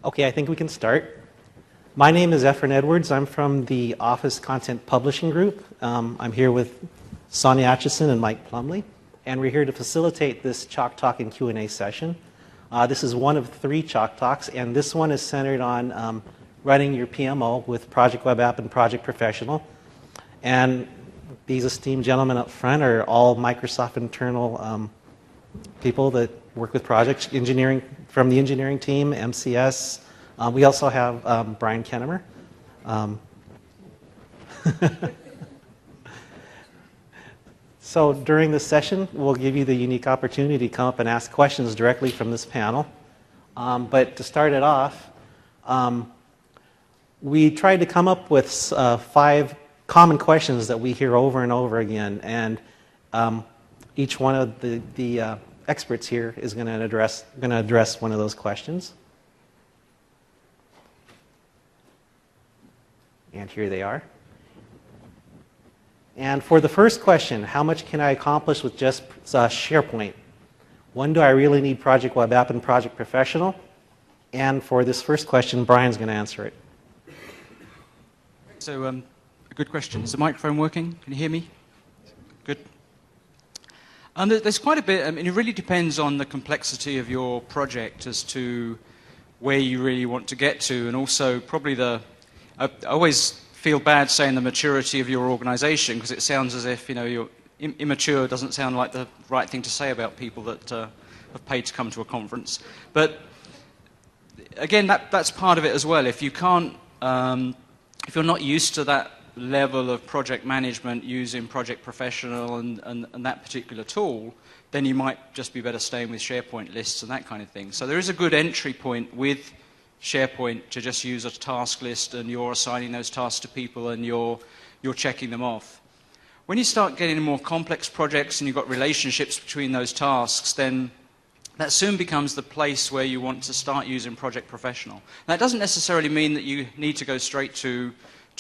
Okay, I think we can start. My name is Efren Edwards. I'm from the Office Content Publishing Group. I'm here with Sonia Atchison and Mike Plumley, and we're here to facilitate this Chalk Talk and Q&A session. This is one of 3 Chalk Talks, and this one is centered on running your PMO with Project Web App and Project Professional. And these esteemed gentlemen up front are all Microsoft internal people that work with project engineering from the engineering team, MCS. We also have Brian Kennemer. So during this session, we'll give you the unique opportunity to come up and ask questions directly from this panel. But to start it off, we tried to come up with 5 common questions that we hear over and over again, and each one of the experts here is going to address one of those questions. And here they are. And for the first question, how much can I accomplish with just SharePoint? When do I really need Project Web App and Project Professional? And for this first question, Brian's going to answer it. So, a good question. Is the microphone working? Can you hear me? Good. There's quite a bit. I mean, it really depends on the complexity of your project as to where you really want to get to, and also probably I always feel bad saying the maturity of your organization, because it sounds as if, you're immature doesn't sound like the right thing to say about people that have paid to come to a conference. But again, that's part of it as well. If you can't, if you're not used to that level of project management using Project Professional and that particular tool, then you might just be better staying with SharePoint lists and that kind of thing. So there is a good entry point with SharePoint to just use a task list, and you're assigning those tasks to people and you're checking them off. When you start getting more complex projects and you've got relationships between those tasks, then that soon becomes the place where you want to start using Project Professional. That doesn't necessarily mean that you need to go straight to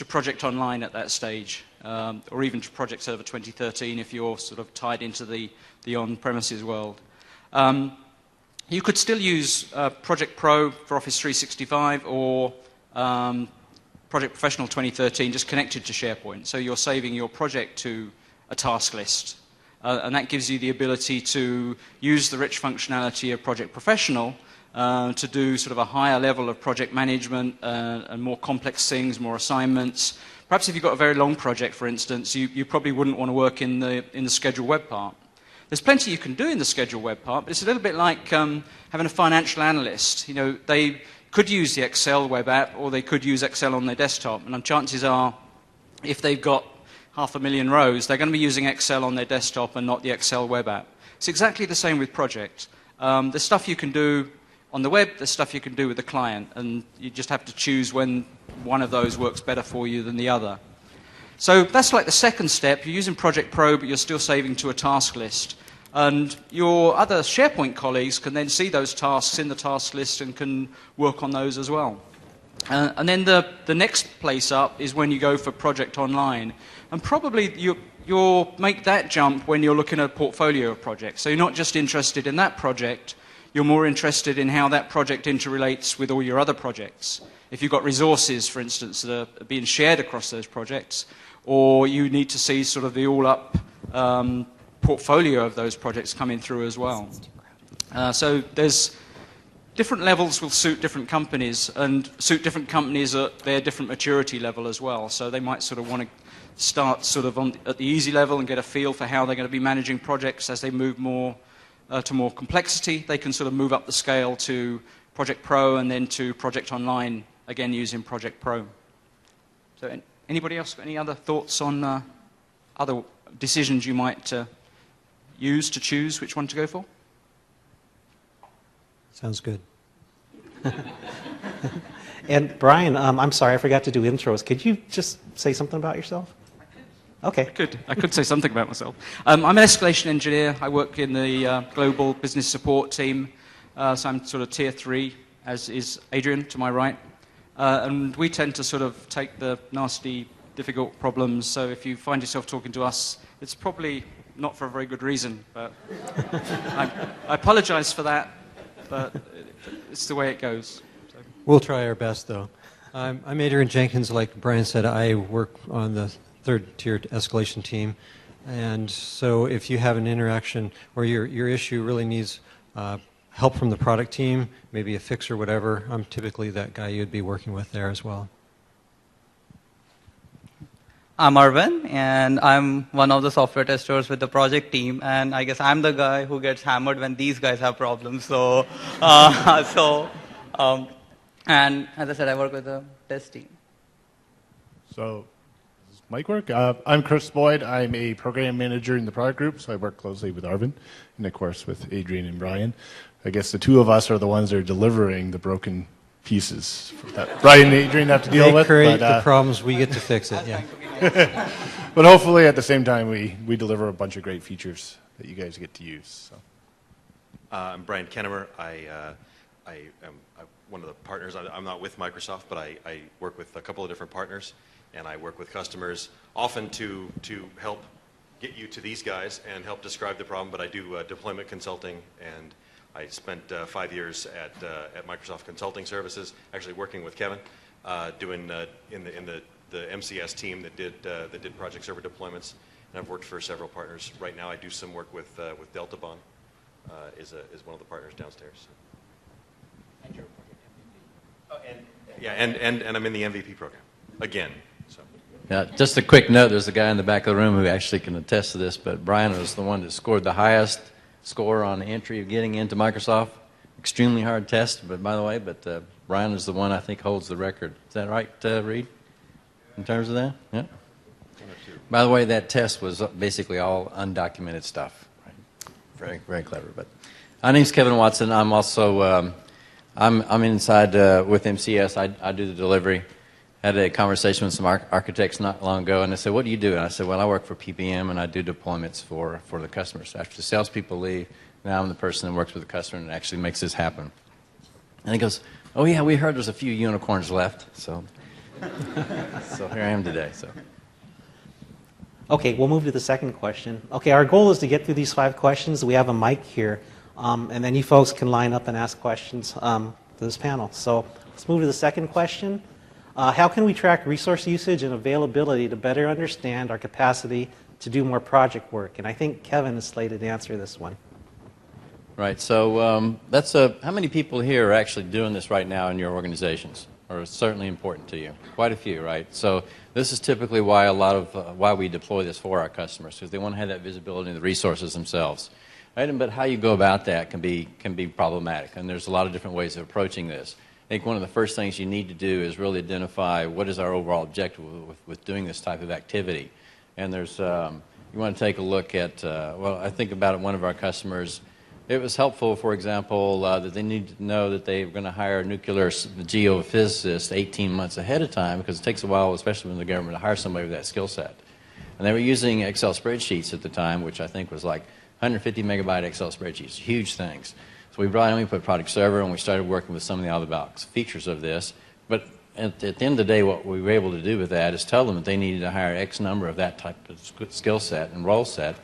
Project Online at that stage, or even to Project Server 2013 if you're sort of tied into the on-premises world. You could still use Project Pro for Office 365 or Project Professional 2013 just connected to SharePoint. So you're saving your project to a task list. And that gives you the ability to use the rich functionality of Project Professional to do sort of a higher level of project management and more complex things, more assignments. Perhaps if you've got a very long project, for instance, you probably wouldn't want to work in the schedule web part. There's plenty you can do in the schedule web part, but it's a little bit like having a financial analyst. They could use the Excel web app, or they could use Excel on their desktop. And chances are, if they've got 500,000 rows, they're going to be using Excel on their desktop and not the Excel web app. It's exactly the same with Project. There's stuff you can do on the web, there's stuff you can do with the client, and you just have to choose when one of those works better for you than the other. So that's like the second step. You're using Project Pro, but you're still saving to a task list. And your other SharePoint colleagues can then see those tasks in the task list and can work on those as well. And then the next place up is when you go for Project Online. And probably you'll make that jump when you're looking at a portfolio of projects. So you're not just interested in that project, you're more interested in how that project interrelates with all your other projects. If you've got resources, for instance, that are being shared across those projects, or you need to see sort of the all-up portfolio of those projects coming through as well. So there's different levels will suit different companies, and suit different companies at their different maturity level as well. So they might sort of want to start sort of at the easy level and get a feel for how they're going to be managing projects. As they move more to more complexity, they can sort of move up the scale to Project Pro and then to Project Online, again using Project Pro. So anybody else got any other thoughts on other decisions you might use to choose which one to go for? Sounds good. And Brian, I'm sorry, I forgot to do intros. Could you just say something about yourself? Okay. I could say something about myself. I'm an escalation engineer. I work in the global business support team. So I'm sort of tier 3, as is Adrian to my right. And we tend to sort of take the nasty, difficult problems. So if you find yourself talking to us, it's probably not for a very good reason. But I apologize for that, but it's the way it goes. So. We'll try our best, though. I'm Adrian Jenkins. Like Brian said, I work on the third-tier escalation team. And so if you have an interaction or your issue really needs help from the product team, maybe a fix or whatever, I'm typically that guy you'd be working with there as well. I'm Arvin, and I'm one of the software testers with the project team, and I guess I'm the guy who gets hammered when these guys have problems. So, and as I said, I work with the test team. So, does mic work? I'm Chris Boyd. I'm a program manager in the product group, so I work closely with Arvin, and of course with Adrian and Brian. I guess the two of us are the ones that are delivering the broken pieces that Brian and Adrian have to deal with. They create the problems, we get to fix it, yeah. But hopefully at the same time we deliver a bunch of great features that you guys get to use. So. I'm Brian Kennemer. I am one of the partners. I'm not with Microsoft, but I work with a couple of different partners, and I work with customers often to help get you to these guys and help describe the problem, but I do deployment consulting, and I spent 5 years at Microsoft Consulting Services, actually working with Kevin, doing in the MCS team that did project server deployments, and I've worked for several partners. Right now, I do some work with Delta Bond, is one of the partners downstairs. And you're and I'm in the MVP program again. So. Yeah, just a quick note. There's a guy in the back of the room who actually can attest to this, but Brian was the one that scored the highest score on the entry of getting into Microsoft. Extremely hard test, but by the way, Brian is the one I think holds the record. Is that right, Reed? In terms of that? Yeah. By the way, that test was basically all undocumented stuff. Right? Very, very clever. But my name's Kevin Watson. I'm also I'm inside with MCS. I do the delivery. Had a conversation with some architects not long ago, and they said, "What do you do?" And I said, "Well, I work for PPM, and I do deployments for the customers. After the salespeople leave, now I'm the person that works with the customer and actually makes this happen." And he goes, "Oh yeah, we heard there's a few unicorns left." So here I am today. So. Okay, we'll move to the second question. Okay, our goal is to get through these 5 questions. We have a mic here, and then you folks can line up and ask questions to this panel. So let's move to the second question. How can we track resource usage and availability to better understand our capacity to do more project work? And I think Kevin is slated to answer this one. Right, so how many people here are actually doing this right now in your organizations? Or it's certainly important to you? Quite a few, right? So this is typically why why we deploy this for our customers, because they want to have that visibility in the resources themselves. Right? But how you go about that can be problematic, and there's a lot of different ways of approaching this. I think one of the first things you need to do is really identify what is our overall objective with doing this type of activity. And there's you want to take a look at, well, I think about one of our customers. It was helpful, for example, that they need to know that they were going to hire a nuclear geophysicist 18 months ahead of time, because it takes a while, especially when the government, to hire somebody with that skill set. And they were using Excel spreadsheets at the time, which I think was like 150 megabyte Excel spreadsheets, huge things. So we brought in, we put Product Server, and we started working with some of the out-of-the-box features of this. But at the end of the day, what we were able to do with that is tell them that they needed to hire X number of that type of skill set and role set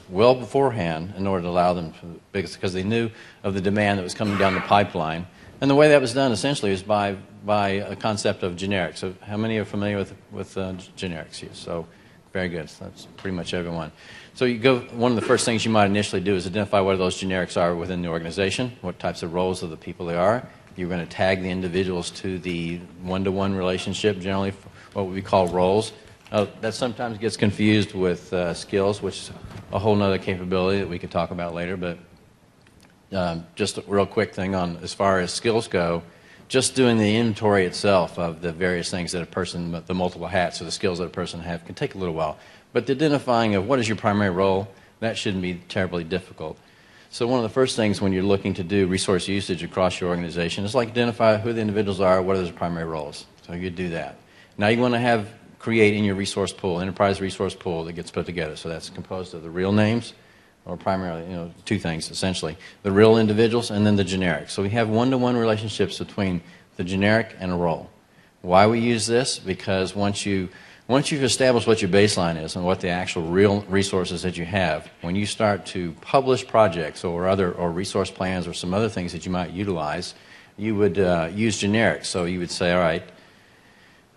well beforehand in order to allow them to, because they knew of the demand that was coming down the pipeline. And the way that was done essentially is by a concept of generics. So how many are familiar with generics use? So very good. So that's pretty much everyone. So you go, one of the first things you might initially do is identify what those generics are within the organization, what types of roles of the people they are. You're going to tag the individuals to the one-to-one relationship, generally what we call roles. That sometimes gets confused with skills, which is a whole other capability that we could talk about later. But just a real quick thing on as far as skills go, just doing the inventory itself of the various things that a person, the multiple hats or the skills that a person have, can take a little while. But the identifying of what is your primary role, that shouldn't be terribly difficult. So one of the first things when you're looking to do resource usage across your organization is like identify who the individuals are, what are their primary roles. So you do that. Now you want to create in your resource pool, enterprise resource pool that gets put together. So that's composed of the real names, or primarily, 2 things essentially. The real individuals and then the generic. So we have one-to-one relationships between the generic and a role. Why we use this? Because once you've established what your baseline is and what the actual real resources that you have, when you start to publish projects or resource plans or some other things that you might utilize, you would use generics. So you would say, all right,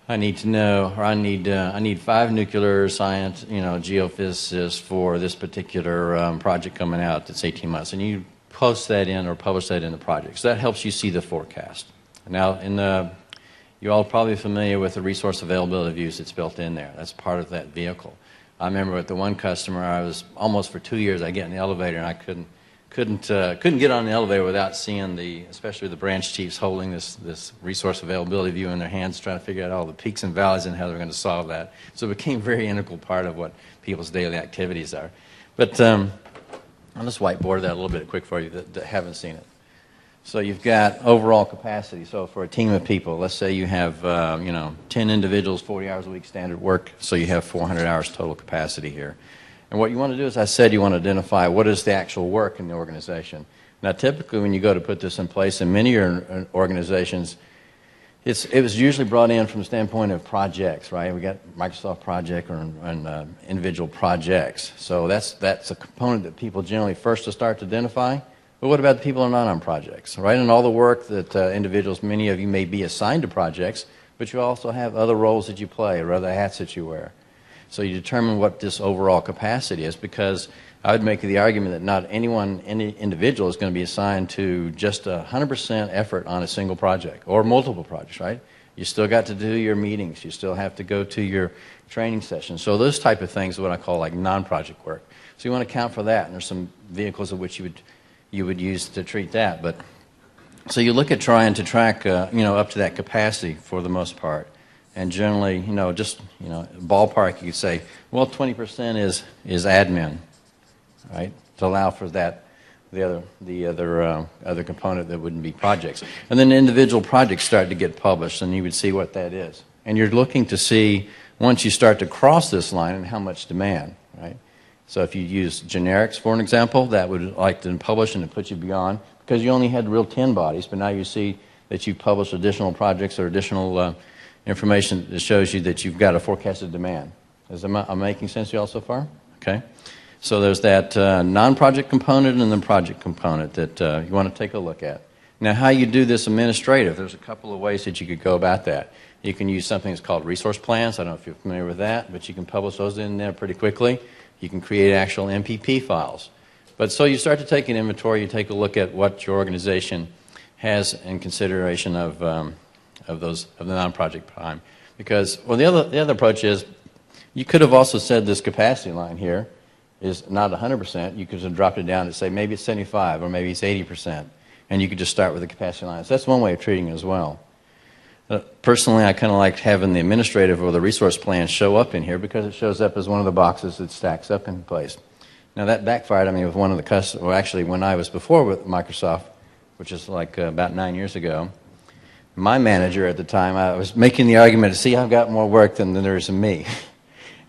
I need to know, or I need 5 nuclear science, geophysicists for this particular project coming out that's 18 months, and you post that in or publish that in the project. So that helps you see the forecast. Now, you're all probably familiar with the resource availability views that's built in there. That's part of that vehicle. I remember with the one customer, I was almost for 2 years, I get in the elevator and I couldn't get on the elevator without seeing especially the branch chiefs holding this resource availability view in their hands, trying to figure out all the peaks and valleys and how they're going to solve that. So it became a very integral part of what people's daily activities are. But I'll just whiteboard that a little bit quick for you that haven't seen it. So you've got overall capacity. So for a team of people, let's say you have 10 individuals, 40 hours a week standard work, so you have 400 hours total capacity here. And what you want to do, as I said, you want to identify what is the actual work in the organization. Now, typically when you go to put this in place, in many organizations, it was usually brought in from the standpoint of projects, right? We got Microsoft project and individual projects. So that's a component that people generally first start to identify. But what about the people who are not on projects, right? And all the work that individuals, many of you may be assigned to projects, but you also have other roles that you play or other hats that you wear. So you determine what this overall capacity is, because I would make the argument that not any individual is going to be assigned to just 100% effort on a single project or multiple projects, right? You still got to do your meetings. You still have to go to your training sessions. So those type of things are what I call like non-project work. So you want to account for that, and there's some vehicles of which you would use to treat that. But so you look at trying to track, up to that capacity for the most part. And generally, ballpark, you could say, well, 20% is admin, right? To allow for that, the other component that wouldn't be projects. And then individual projects start to get published, and you would see what that is. And you're looking to see, once you start to cross this line, and how much demand, right? So if you use generics, for an example, that would like to publish and it puts you beyond, because you only had real 10 bodies, but now you see that you've published additional projects or additional information that shows you that you've got a forecasted demand. Am I making sense to you all so far? Okay. So there's that non-project component and the project component that you want to take a look at. Now, how you do this administrative, there's a couple of ways that you could go about that. You can use something that's called resource plans. I don't know if you're familiar with that, but you can publish those in there pretty quickly. You can create actual MPP files. But so you start to take an inventory, you take a look at what your organization has in consideration of the non-project time. Because, well, the other approach is, you could have also said this capacity line here is not 100%. You could have dropped it down to say maybe it's 75 or maybe it's 80%. And you could just start with the capacity line. So that's one way of treating it as well. Personally, I kind of like having the administrative or the resource plan show up in here because it shows up as one of the boxes that stacks up in place. Now that backfired on me with one of the customers, well, actually when I was before with Microsoft, which is like about 9 years ago, my manager at the time, I was making the argument to see I've got more work than there is in me.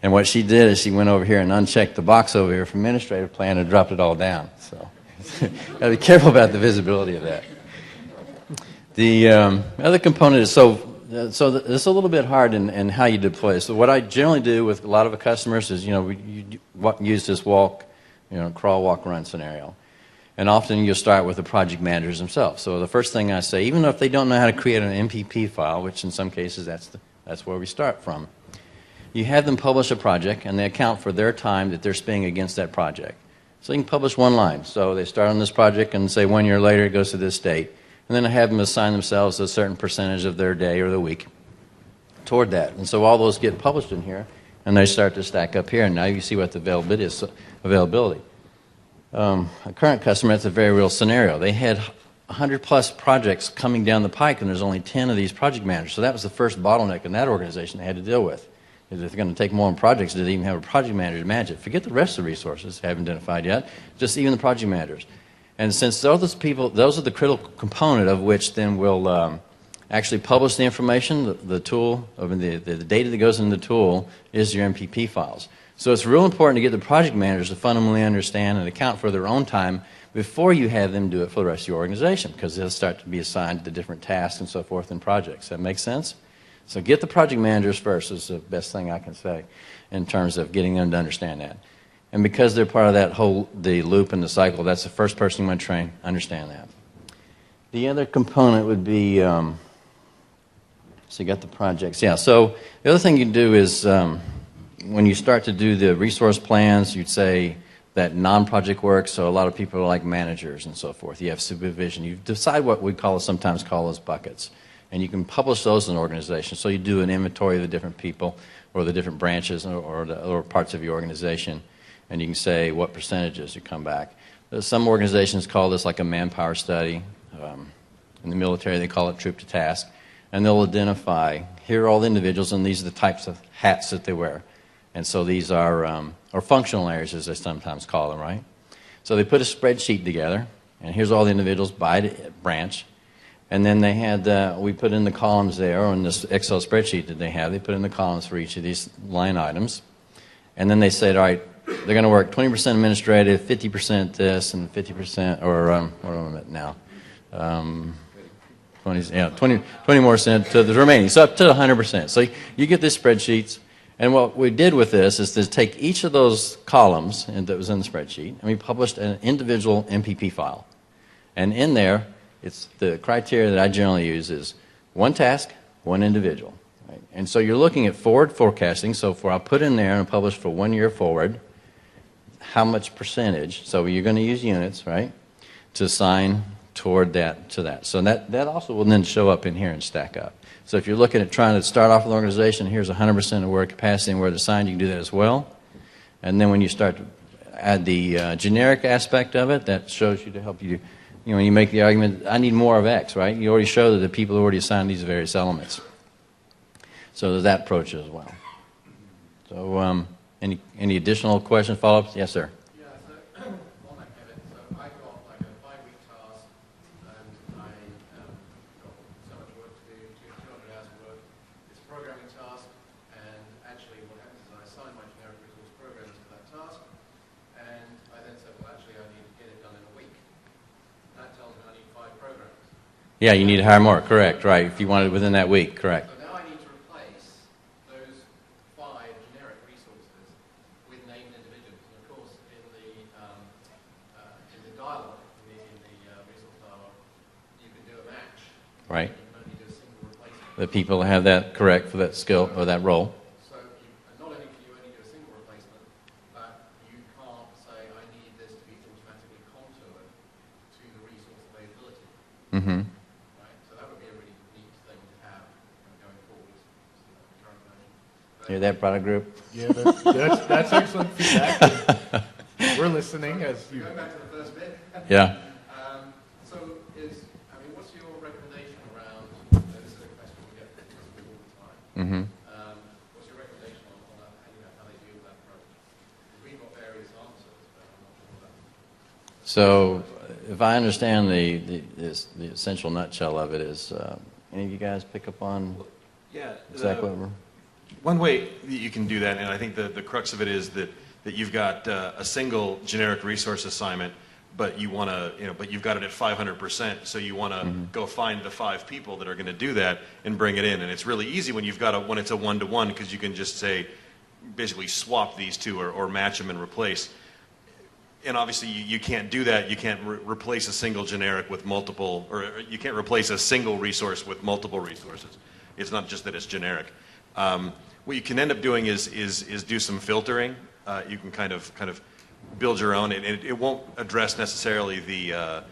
And what she did is she went over here and unchecked the box over here for administrative plan and dropped it all down. So got to be careful about the visibility of that. The other component is, so it's a little bit hard in how you deploy it. So what I generally do with a lot of the customers is, we use this crawl, walk, run scenario. And often you'll start with the project managers themselves. So the first thing I say, even if they don't know how to create an MPP file, which in some cases that's where we start from, you have them publish a project and they account for their time that they're spending against that project. So you can publish one line. So they start on this project and say 1 year later it goes to this date. And then I have them assign themselves a certain percentage of their day or the week toward that. And so all those get published in here, and they start to stack up here. And now you see what the availability is. A current customer, that's a very real scenario. They had 100-plus projects coming down the pike, and there's only 10 of these project managers. So that was the first bottleneck in that organization they had to deal with. If they're going to take more projects, do they even have a project manager to manage it? Forget the rest of the resources, haven't identified yet, just even the project managers. And since those are the critical component of which then will actually publish the information, the tool, the data that goes into the tool is your MPP files. So it's real important to get the project managers to fundamentally understand and account for their own time before you have them do it for the rest of your organization, because they'll start to be assigned to different tasks and so forth in projects. That makes sense? So get the project managers first is the best thing I can say in terms of getting them to understand that. And because they're part of that the loop and the cycle, that's the first person you want to train, understand that. The other component would be, so you got the projects. Yeah, so the other thing you do is when you start to do the resource plans, you'd say that non-project work, so a lot of people are like managers and so forth. You have supervision. You decide what we sometimes call as buckets. And you can publish those in an organization. So you do an inventory of the different people or the different branches or parts of your organization, and you can say what percentages you come back. Some organizations call this like a manpower study. In the military, they call it troop to task. And they'll identify, here are all the individuals, and these are the types of hats that they wear. And so these are, or functional areas, as they sometimes call them, right? So they put a spreadsheet together, and here's all the individuals by branch. And then they had, we put in the columns there, on this Excel spreadsheet that they have, they put in the columns for each of these line items. And then they said, all right, they're going to work 20% administrative, 50% this, and 50%, or what am I at now? 20 more cent to the remaining, so up to 100%. So you get these spreadsheets, and what we did with this is to take each of those columns that was in the spreadsheet, and we published an individual MPP file. And in there, it's the criteria that I generally use is one task, one individual. Right? And so you're looking at forward forecasting, so I'll put in there and publish for 1 year forward, how much percentage, so you're going to use units, right, to assign toward that to that. So that also will then show up in here and stack up. So if you're looking at trying to start off with an organization, here's 100% of where capacity and where it's assigned, you can do that as well. And then when you start to add the generic aspect of it, that shows you to help you, when you make the argument, I need more of X, right? You already show that the people already assigned these various elements. So there's that approach as well. So any additional questions, follow-ups? Yes, sir. Yeah, you need to hire more, correct, right, if you want it within that week, correct. So now I need to replace those 5 generic resources with named individuals. And of course, in the dialogue, in the resource dialogue, you can do a match. Right. You can only do a single replacement. The people have that correct for that skill or that role. So not only can you only do a single replacement, but you can't say, I need this to be automatically contoured to the resource availability. Mm-hmm. Hear that, product group? Yeah, that's excellent feedback. We're listening as you. Going back to the first bit. Yeah. So what's your recommendation around, this is a question we get all the time. Mm-hmm. What's your recommendation on how they deal with that approach? We've got various answers, but I'm not sure that. So if I understand the essential nutshell of it is, any of you guys pick up on exactly what we're... One way that you can do that, and I think the crux of it is that you've got a single generic resource assignment, but you've got it at 500%, so you want to go find the 5 people that are going to do that and bring it in. And it's really easy when when it's a one-to-one, because you can just say, basically swap these two or match them and replace. And obviously you can't do that. You can't replace a single generic with multiple, or you can't replace a single resource with multiple resources. It's not just that it's generic. What you can end up doing is do some filtering. You can kind of build your own, and it won't address necessarily the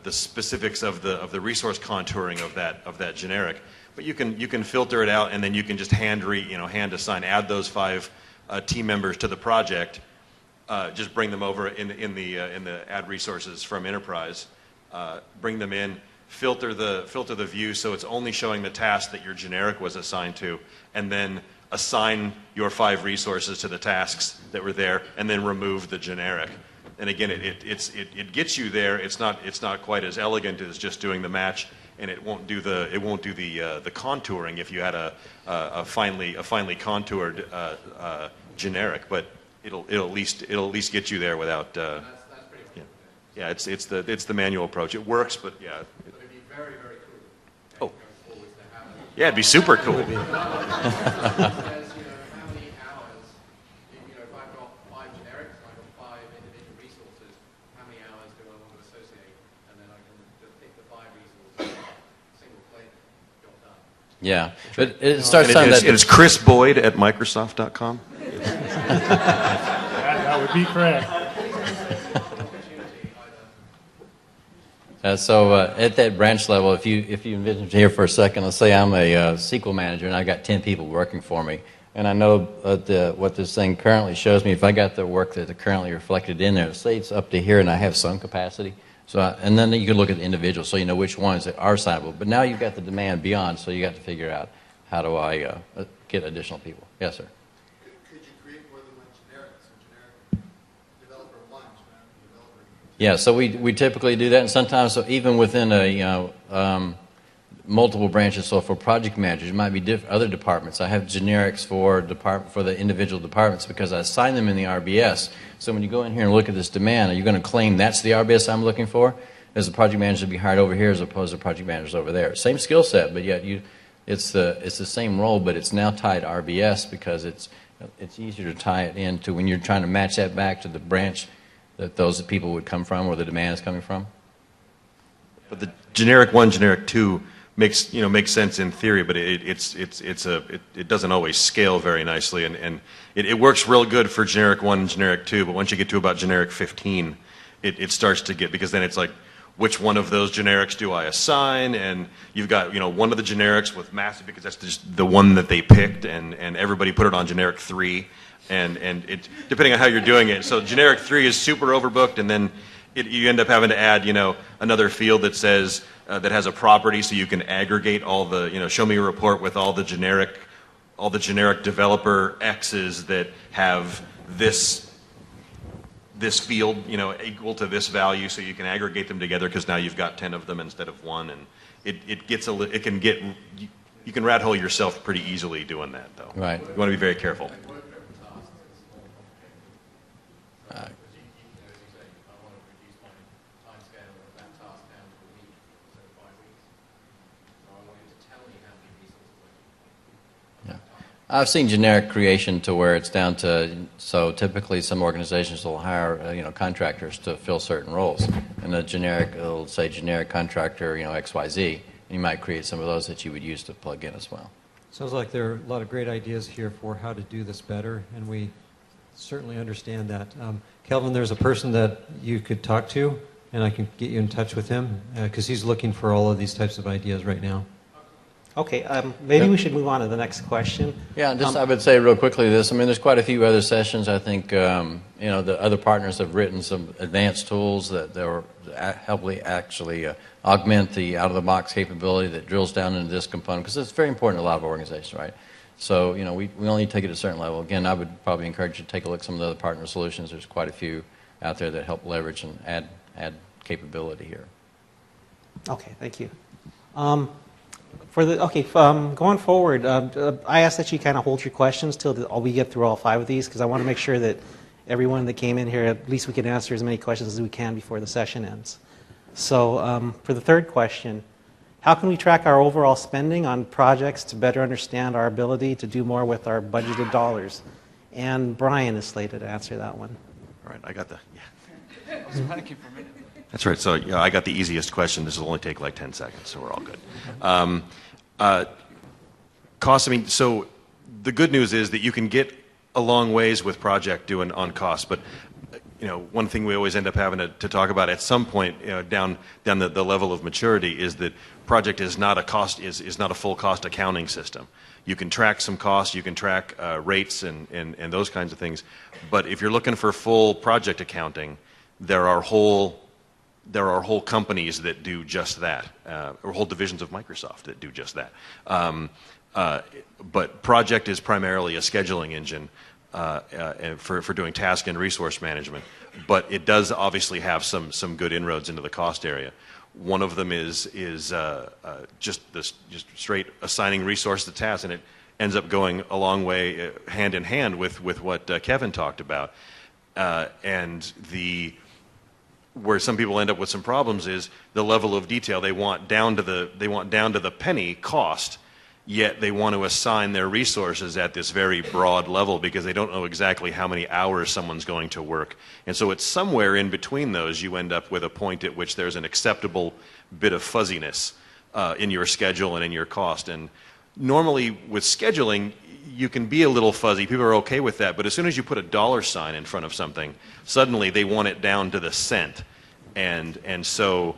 specifics of the resource contouring of that generic. But you can filter it out, and then you can just hand assign, add those 5 team members to the project. Just bring them over in the add resources from enterprise. Bring them in. Filter the view so it's only showing the task that your generic was assigned to, and then assign your 5 resources to the tasks that were there, and then remove the generic. And again, it gets you there. It's not quite as elegant as just doing the match, and it won't do the contouring if you had a finely contoured generic, but it'll at least get you there without. That's pretty cool. Yeah, it's the manual approach. It works, but yeah. But it'd be very, very cool. Oh. Going forward to have it. Yeah, it'd be super cool. It says, how many hours, if I've got 5 generics and I've got 5 individual resources, how many hours do I want to associate? And then I can just pick the 5 Yeah, but it starts And on it's, that. and it's Chris Boyd at Microsoft.com. That would be correct. At that branch level, if you envision here for a second, let's say I'm a SQL manager and I got 10 people working for me, and I know what this thing currently shows me. If I got the work that's currently reflected in there, say it's up to here and I have some capacity, and then you can look at the individual, so you know which ones that are assignable. But now you've got the demand beyond, so you got to figure out how do I get additional people. Yes, sir. Could you create more than one generic? So generic developer one, generic developer two. Yeah, so we typically do that, and sometimes so even within multiple branches. So for project managers, it might be other departments. I have generics for the individual departments because I assign them in the RBS. So when you go in here and look at this demand, are you going to claim that's the RBS I'm looking for? As a project manager to be hired over here as opposed to project managers over there. Same skill set, but yet it's the same role, but it's now tied to RBS because it's easier to tie it into when you're trying to match that back to the branch that those people would come from or the demand is coming from. But the generic 1, generic 2 makes sense in theory, but it doesn't always scale very nicely, and it works real good for generic 1 and generic 2, but once you get to about generic 15, it starts to get, because then it's like, which one of those generics do I assign? And you've got one of the generics with massive, because that's just the one that they picked, and everybody put it on generic 3, and it, depending on how you're doing it, so generic 3 is super overbooked, and then you end up having to add another field that says that has a property, so you can aggregate all the show me a report with all the generic developer X's that have this field equal to this value, so you can aggregate them together because now you've got 10 of them instead of one, and you can rat hole yourself pretty easily doing that, though. Right. You want to be very careful. I've seen generic creation to where it's down to, so typically some organizations will hire contractors to fill certain roles, and it'll say generic contractor XYZ, and you might create some of those that you would use to plug in as well. Sounds like there are a lot of great ideas here for how to do this better, and we certainly understand that. Kelvin, there's a person that you could talk to, and I can get you in touch with him, because he's looking for all of these types of ideas right now. Okay, maybe we should move on to the next question. Yeah, I would say real quickly this. I mean, there's quite a few other sessions. I think the other partners have written some advanced tools that will actually augment the out-of-the-box capability that drills down into this component, because it's very important to a lot of organizations, right? So we only take it to a certain level. Again, I would probably encourage you to take a look at some of the other partner solutions. There's quite a few out there that help leverage and add capability here. Okay, thank you. Going forward, I ask that you kind of hold your questions till we get through all 5 of these, because I want to make sure that everyone that came in here, at least we can answer as many questions as we can before the session ends. So for the third question, how can we track our overall spending on projects to better understand our ability to do more with our budgeted dollars? And Brian is slated to answer that one. All right, I got I was panicking for a minute. That's right. So I got the easiest question. This will only take like 10 seconds, so we're all good. Cost. I mean, so the good news is that you can get a long ways with project doing on cost, but one thing we always end up having to talk about at some point down the level of maturity is that project is not a full cost accounting system. You can track some costs, you can track rates and those kinds of things, but if you're looking for full project accounting, there are whole companies that do just that, or whole divisions of Microsoft that do just that. But project is primarily a scheduling engine for doing task and resource management, but it does obviously have some good inroads into the cost area. One of them is just straight assigning resource to tasks, and it ends up going a long way hand in hand with what Kevin talked about, and where some people end up with some problems is the level of detail they want down to the penny cost, yet they want to assign their resources at this very broad level because they don't know exactly how many hours someone's going to work. And so it's somewhere in between those you end up with a point at which there's an acceptable bit of fuzziness in your schedule and in your cost. And normally with scheduling, you can be a little fuzzy. People are okay with that. But as soon as you put a dollar sign in front of something, suddenly they want it down to the cent. And so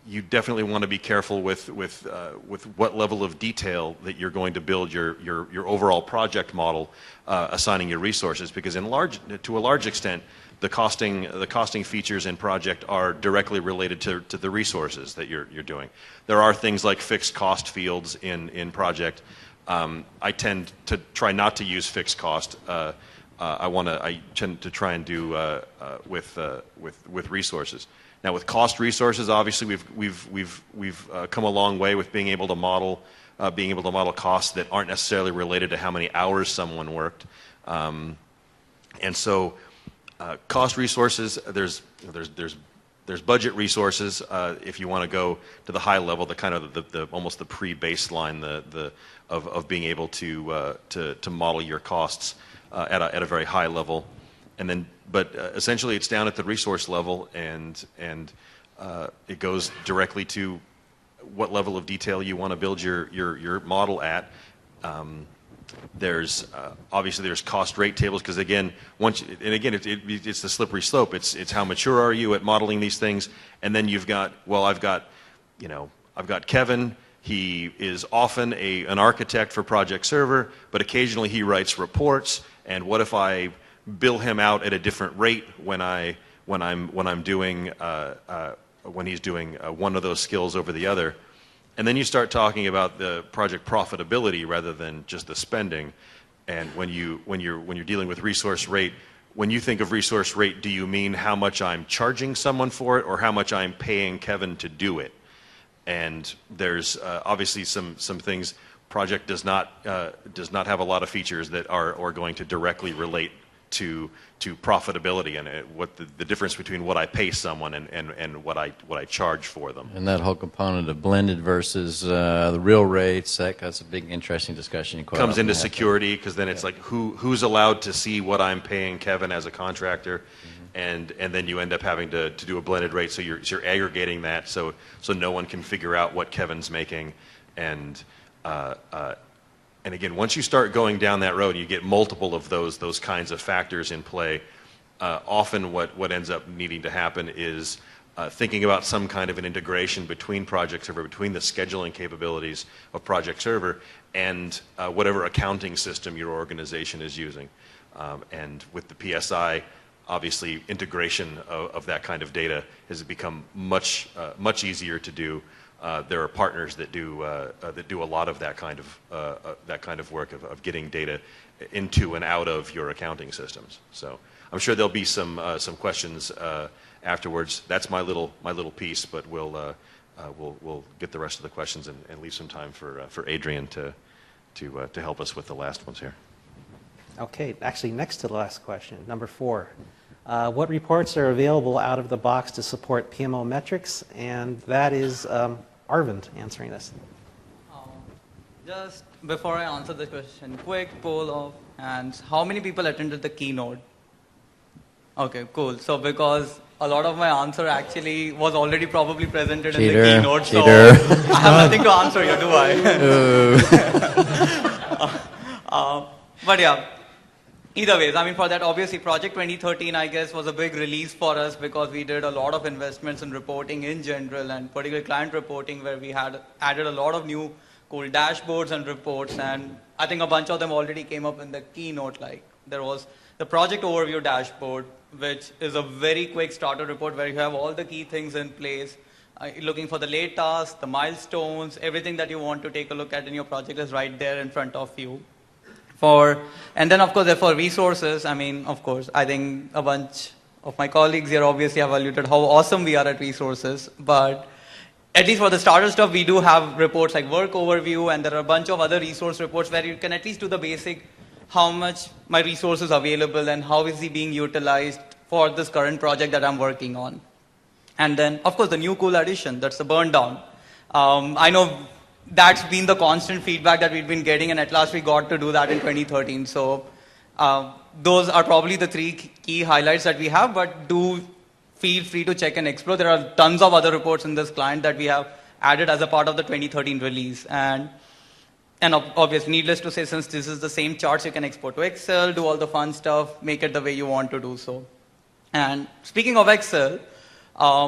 you definitely want to be careful with what level of detail that you're going to build your overall project model, assigning your resources, because to a large extent, the costing features in project are directly related to the resources that you're doing. There are things like fixed cost fields in project. I tend to try not to use fixed cost. I tend to try and do with resources. Now, with cost resources, obviously we've come a long way with being able to model costs that aren't necessarily related to how many hours someone worked, and so cost resources. There's budget resources if you want to go to the high level, the kind of the almost the pre-baseline of being able to model your costs at a very high level, and then essentially it's down at the resource level, and it goes directly to what level of detail you want to build your model at. There's obviously there's cost rate tables, because again it's the slippery slope. It's how mature are you at modeling these things, and then you've got, well, I've got Kevin. He is often an architect for Project Server, but occasionally he writes reports. And what if I bill him out at a different rate when he's doing one of those skills over the other? And then you start talking about the project profitability rather than just the spending. And when you're dealing with resource rate, when you think of resource rate, do you mean how much I'm charging someone for it, or how much I'm paying Kevin to do it? And there's obviously some things. Project does not have a lot of features that are going to directly relate to profitability, and what the difference between what I pay someone and what I charge for them. And that whole component of blended versus the real rates, that's a big interesting discussion. You comes into security, because then it's like who's allowed to see what I'm paying Kevin as a contractor, and then you end up having to do a blended rate, so you're aggregating that so no one can figure out what Kevin's making, and again, once you start going down that road, you get multiple of those kinds of factors in play. Often what ends up needing to happen is thinking about some kind of an integration between Project Server, between the scheduling capabilities of Project Server and whatever accounting system your organization is using. And with the PSI, obviously integration of that kind of data has become much easier to do. There are partners that do a lot of that kind of work of getting data into and out of your accounting systems. So I'm sure there'll be some questions afterwards. That's my little piece, but we'll get the rest of the questions and leave some time for Adrian to help us with the last ones here. Okay, actually next to the last question, number 4. What reports are available out of the box to support PMO metrics? And that is Arvind answering this. Just before I answer the question, quick poll of hands. How many people attended the keynote? Okay, cool. So because a lot of my answer actually was already probably presented in the keynote, so I have nothing to answer here, do I? But yeah. Either ways, I mean, for that, obviously, Project 2013, I guess, was a big release for us because we did a lot of investments in reporting in general, and particularly client reporting, where we had added a lot of new cool dashboards and reports, and I think a bunch of them already came up in the keynote. Like, there was the project overview dashboard, which is a very quick starter report where you have all the key things in place. Looking for the late tasks, the milestones, everything that you want to take a look at in your project is right there in front of you. And then, of course, for resources, I mean, of course, I think a bunch of my colleagues here obviously have alluded how awesome we are at resources. But at least for the starter stuff, we do have reports like work overview, and there are a bunch of other resource reports where you can at least do the basic, how much my resource is available and how is he being utilized for this current project that I'm working on. And then, of course, the new cool addition, that's the burn down. I know that's been the constant feedback that we've been getting, and at last we got to do that in 2013. So those are probably the 3 key highlights that we have, but do feel free to check and explore. There are tons of other reports in this client that we have added as a part of the 2013 release. And and obviously, needless to say, since this is the same charts, you can export to Excel, do all the fun stuff, make it the way you want to do so. And speaking of Excel,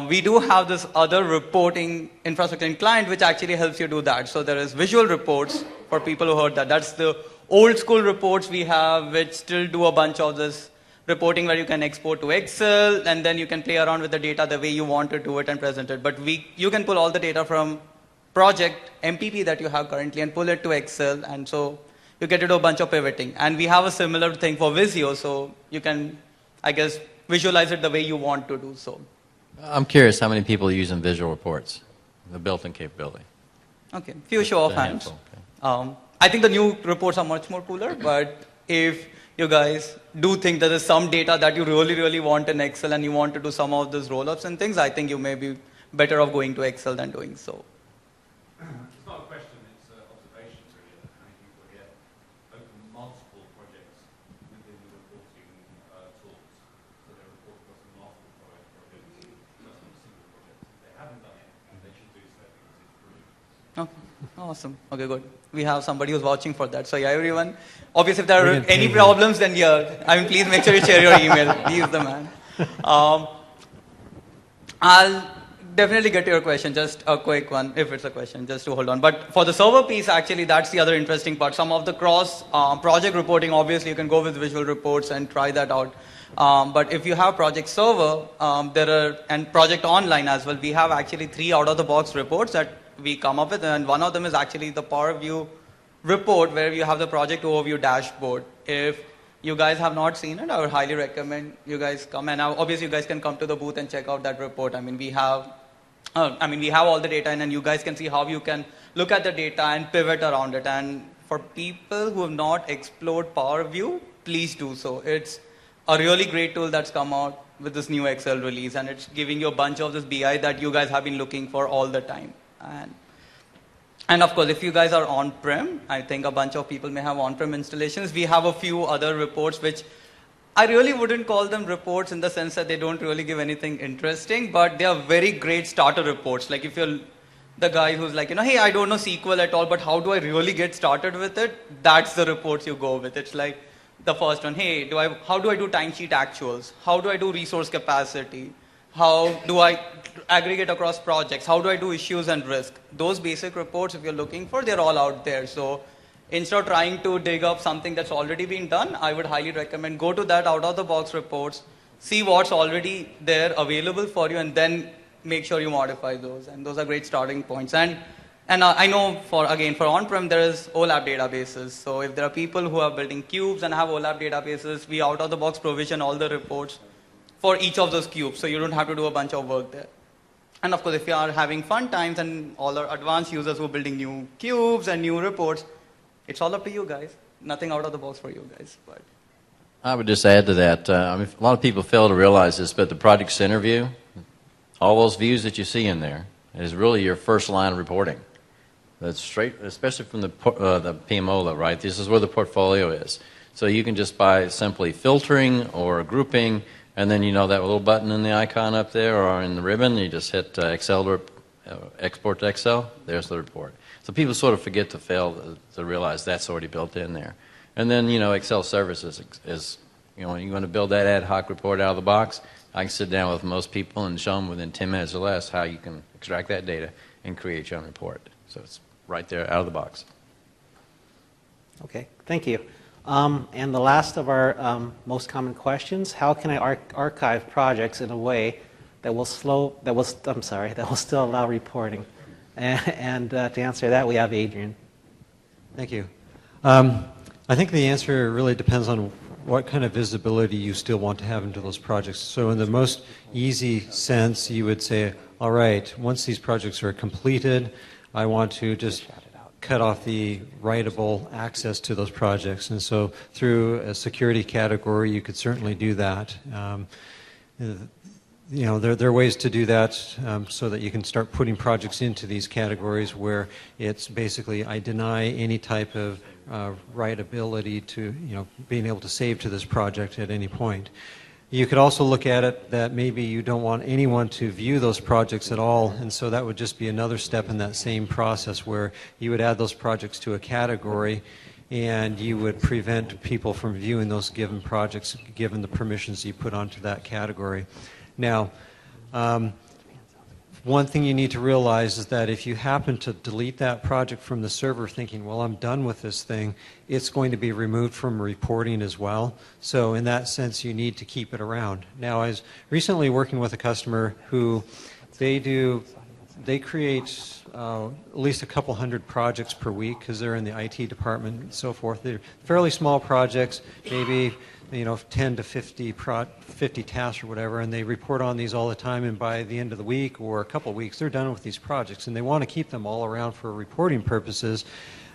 we do have this other reporting infrastructure in client, which actually helps you do that. So there is visual reports for people who heard that. That's the old school reports we have, which still do a bunch of this reporting where you can export to Excel, and then you can play around with the data the way you want to do it and present it. But you can pull all the data from project MPP that you have currently and pull it to Excel, and so you get to do a bunch of pivoting. And we have a similar thing for Visio, so you can, I guess, visualize it the way you want to do so. I'm curious how many people are using visual reports, the built-in capability. Okay, few show of hands. Okay. I think the new reports are much more cooler, but if you guys do think that there's some data that you really, really want in Excel and you want to do some of those roll-ups and things, I think you may be better off going to Excel than doing so. It's not a question, it's observations really. How many people here open multiple projects within the reporting tools? So they're reporting across multiple projects, not a single project. If they haven't done it, they should do so because it's brilliant. Okay. Awesome. Okay, good. We have somebody who's watching for that. So yeah, everyone, obviously if there are any problems, then yeah, I mean, please make sure you share your email. He's the man. I'll definitely get to your question, just a quick one, if it's a question, just to hold on. But for the server piece, actually, that's the other interesting part. Some of the cross-project reporting, obviously, you can go with visual reports and try that out. But if you have project server, and project online as well, we have actually 3 out-of-the-box reports that we come up with, and one of them is actually the Power View report where you have the project overview dashboard. If you guys have not seen it, I would highly recommend you guys come, and obviously you guys can come to the booth and check out that report. I mean, we have all the data in, and you guys can see how you can look at the data and pivot around it. And for people who have not explored Power View, please do so. It's a really great tool that's come out with this new Excel release, and it's giving you a bunch of this BI that you guys have been looking for all the time. And of course, if you guys are on-prem, I think a bunch of people may have on-prem installations. We have a few other reports, which I really wouldn't call them reports in the sense that they don't really give anything interesting, but they are very great starter reports. Like if you're the guy who's like, hey, I don't know SQL at all, but how do I really get started with it? That's the reports you go with. It's like the first one, hey, how do I do timesheet actuals? How do I do resource capacity? How do I aggregate across projects? How do I do issues and risk? Those basic reports, if you're looking for, they're all out there. So instead of trying to dig up something that's already been done, I would highly recommend go to that out-of-the-box reports, see what's already there available for you, and then make sure you modify those. And those are great starting points. And I know for on-prem, there is OLAP databases. So if there are people who are building cubes and have OLAP databases, we out-of-the-box provision all the reports for each of those cubes, so you don't have to do a bunch of work there. And of course, if you are having fun times and all our advanced users who are building new cubes and new reports, it's all up to you guys. Nothing out of the box for you guys. But I would just add to that, a lot of people fail to realize this, but the Project Center view, all those views that you see in there, is really your first line of reporting. That's straight, especially from the PMO, right? This is where the portfolio is. So you can just by simply filtering or grouping, and then that little button in the icon up there or in the ribbon, you just hit Excel to export to Excel. There's the report. So people sort of forget to realize that's already built in there. And then, Excel services is when you want to build that ad hoc report out of the box, I can sit down with most people and show them within 10 minutes or less how you can extract that data and create your own report. So it's right there out of the box. Okay, thank you. And the last of our most common questions: how can I archive projects in a way that will still allow reporting? And to answer that, we have Adrian. Thank you. I think the answer really depends on what kind of visibility you still want to have into those projects. So in the most easy sense, you would say, all right, once these projects are completed, I want to just cut off the writable access to those projects. And so through a security category, you could certainly do that. There are ways to do that so that you can start putting projects into these categories where it's basically, I deny any type of writability to, being able to save to this project at any point. You could also look at it that maybe you don't want anyone to view those projects at all, and so that would just be another step in that same process where you would add those projects to a category and you would prevent people from viewing those given projects given the permissions you put onto that category. Now, one thing you need to realize is that if you happen to delete that project from the server thinking, well, I'm done with this thing, it's going to be removed from reporting as well. So in that sense, you need to keep it around. Now, I was recently working with a customer who they create at least a couple hundred projects per week because they're in the IT department and so forth. They're fairly small projects, maybe 10 to 50 tasks or whatever, and they report on these all the time, and by the end of the week or a couple of weeks, they're done with these projects, and they want to keep them all around for reporting purposes,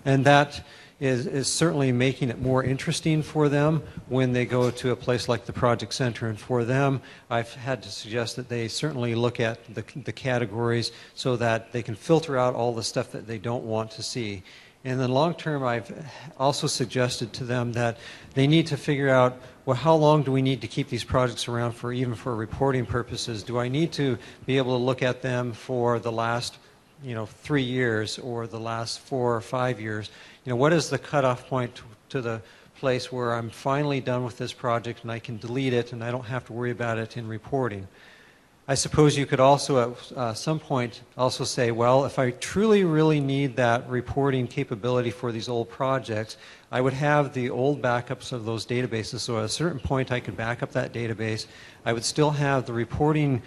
and that is certainly making it more interesting for them when they go to a place like the Project Center. And for them, I've had to suggest that they certainly look at the categories so that they can filter out all the stuff that they don't want to see. And then long term, I've also suggested to them that they need to figure out, well, how long do we need to keep these projects around for, even for reporting purposes? Do I need to be able to look at them for the last 3 years or the last 4 or 5 years? What is the cutoff point to the place where I'm finally done with this project and I can delete it and I don't have to worry about it in reporting? I suppose you could also at some point also say, well, if I truly really need that reporting capability for these old projects, I would have the old backups of those databases. So at a certain point I could back up that database. I would still have the reporting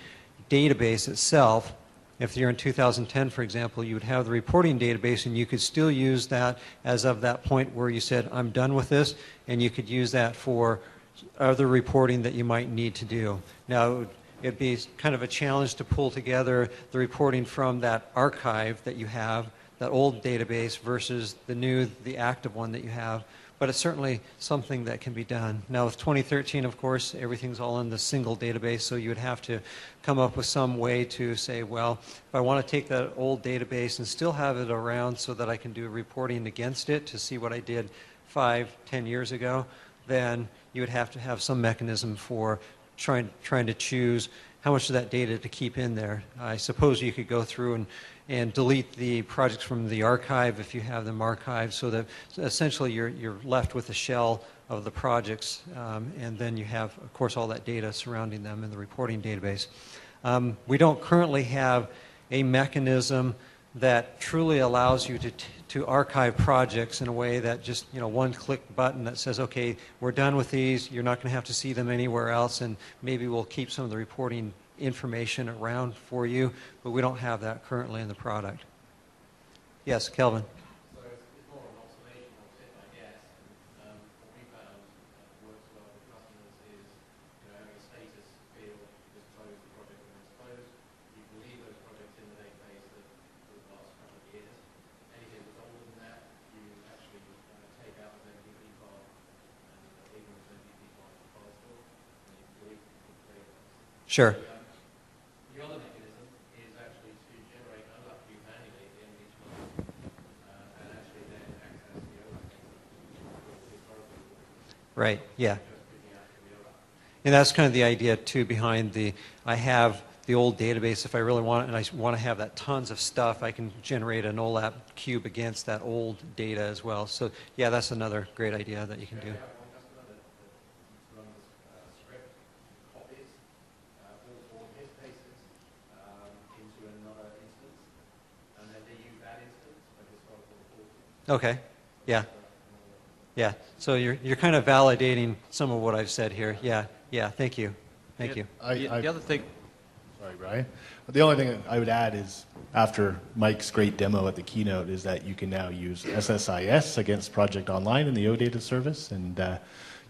database itself. If you're in 2010, for example, you would have the reporting database and you could still use that as of that point where you said, I'm done with this, and you could use that for other reporting that you might need to do. Now, it'd be kind of a challenge to pull together the reporting from that archive that you have, that old database, versus the active one that you have. But it's certainly something that can be done. Now with 2013, of course, everything's all in the single database, so you would have to come up with some way to say, well, if I want to take that old database and still have it around so that I can do reporting against it to see what I did 5, 10 years ago, then you would have to have some mechanism for trying to choose how much of that data to keep in there. I suppose you could go through and delete the projects from the archive if you have them archived, so that essentially you're left with a shell of the projects, and then you have, of course, all that data surrounding them in the reporting database. We don't currently have a mechanism that truly allows you to archive projects in a way that just, one-click button that says, okay, we're done with these, you're not going to have to see them anywhere else, and maybe we'll keep some of the reporting information around for you, but we don't have that currently in the product. Yes, Kelvin. So it's more an observational tip, I guess. What we found works well with customers is having a status field, just close the project when it's closed. You can leave those projects in the database for the last couple of years. Anything that's older than that, you actually take out as an MVP file and leave them as an MVP file in the file store, and you can delete them from the database. Sure. The other mechanism is actually to generate OLAP view manually at the end of each month, and actually then access the OLAP data. Right, yeah. Just picking out from the OLAP. And that's kind of the idea, too, behind I have the old database. If I really want it, and I want to have that tons of stuff, I can generate an OLAP cube against that old data as well. So, yeah, that's another great idea that you can do. We have one customer that runs script, copies all his cases into another instance, and then they use that instance for historical reporting. Okay, yeah. Yeah, so you're kind of validating some of what I've said here. Yeah, thank you. Thank you. The other thing... Sorry, Brian. But the only thing I would add is, after Mike's great demo at the keynote, is that you can now use SSIS against Project Online in the OData service, and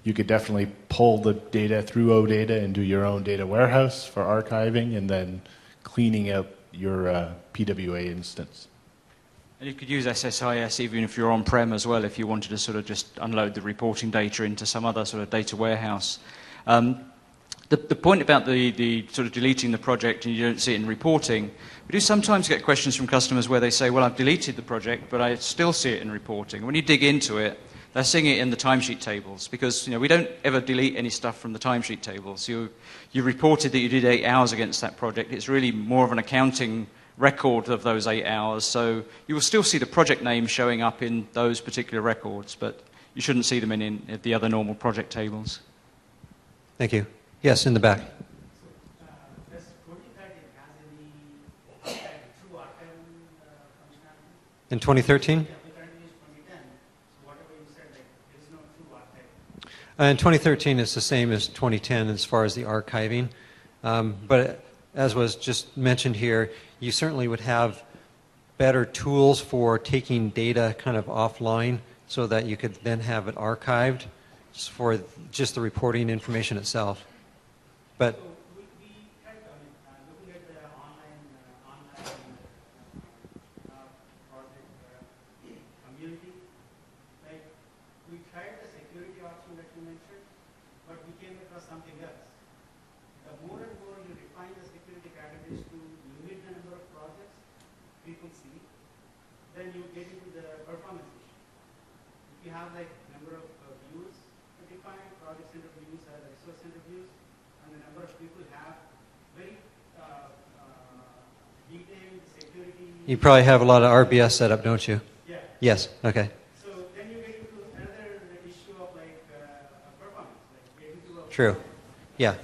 you could definitely pull the data through OData and do your own data warehouse for archiving and then cleaning out your PWA instance. And you could use SSIS even if you're on-prem as well, if you wanted to sort of just unload the reporting data into some other sort of data warehouse. The point about the sort of deleting the project and you don't see it in reporting, we do sometimes get questions from customers where they say, well, I've deleted the project, but I still see it in reporting. When you dig into it, they're seeing it in the timesheet tables, because we don't ever delete any stuff from the timesheet tables. You reported that you did 8 hours against that project. It's really more of an accounting record of those 8 hours. So you will still see the project name showing up in those particular records, but you shouldn't see them in the other normal project tables. Thank you. Yes, in the back. Does 2013 has any true archive functionality? In 2013? Yeah, we currently use 2010. So whatever you said, like, there is no true archive. In 2013, it's the same as 2010 as far as the archiving. But as was just mentioned here, you certainly would have better tools for taking data kind of offline so that you could then have it archived for just the reporting information itself. But So we tried, looking at the online project community, like we tried the security option that you mentioned, but we came across something else. The more and more you define the security categories to limit the number of projects people see, then you get into the performance issue. If you have like number of views defined, project center views or resource center views, and the number of people have very detailed security. you probably have a lot of RBS set up, don't you? Yeah. Yes. Okay. So then you get into another issue of like performance, like getting to a True. Yeah.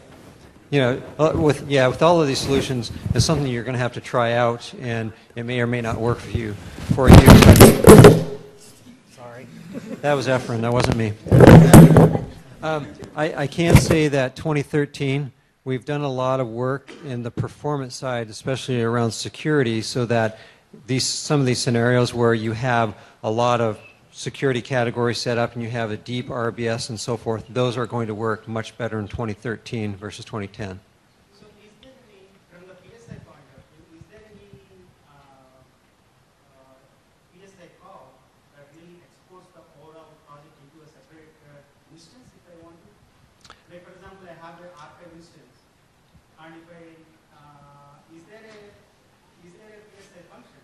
With all of these solutions, it's something you're going to have to try out, and it may or may not work for you. Sorry, that was Efren. That wasn't me. I can say that 2013, we've done a lot of work in the performance side, especially around security, so that some of these scenarios where you have a lot of security categories set up and you have a deep RBS and so forth, those are going to work much better in 2013 versus 2010. So is there any, from the PSI point of view, is there any PSI call that really exports the overall project into a separate instance if I want to? Like for example, I have an archive instance, and if I, is there a PSI function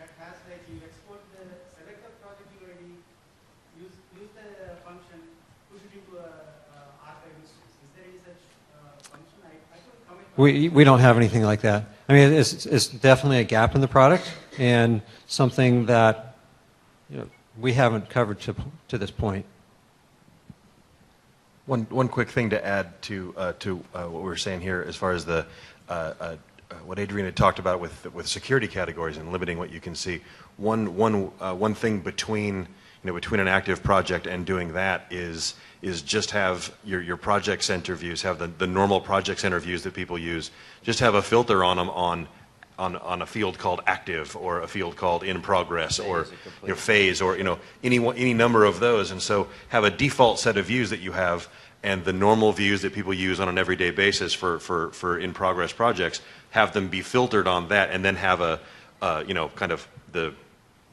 that has like you export the select the project you already use the function, push it into a archive instance. Is there any such function? I could comment. We don't have anything like that. I mean, it's definitely a gap in the product and something that we haven't covered to this point. One quick thing to add to what we were saying here, as far as the what Adrian had talked about with security categories and limiting what you can see. One thing between an active project and doing that is just have your project center views, have the normal project center views that people use. Just have a filter on them on a field called active, or a field called in progress, or phase, or any number of those. And so have a default set of views that you have, and the normal views that people use on an everyday basis for in progress projects, have them be filtered on that, and then have a kind of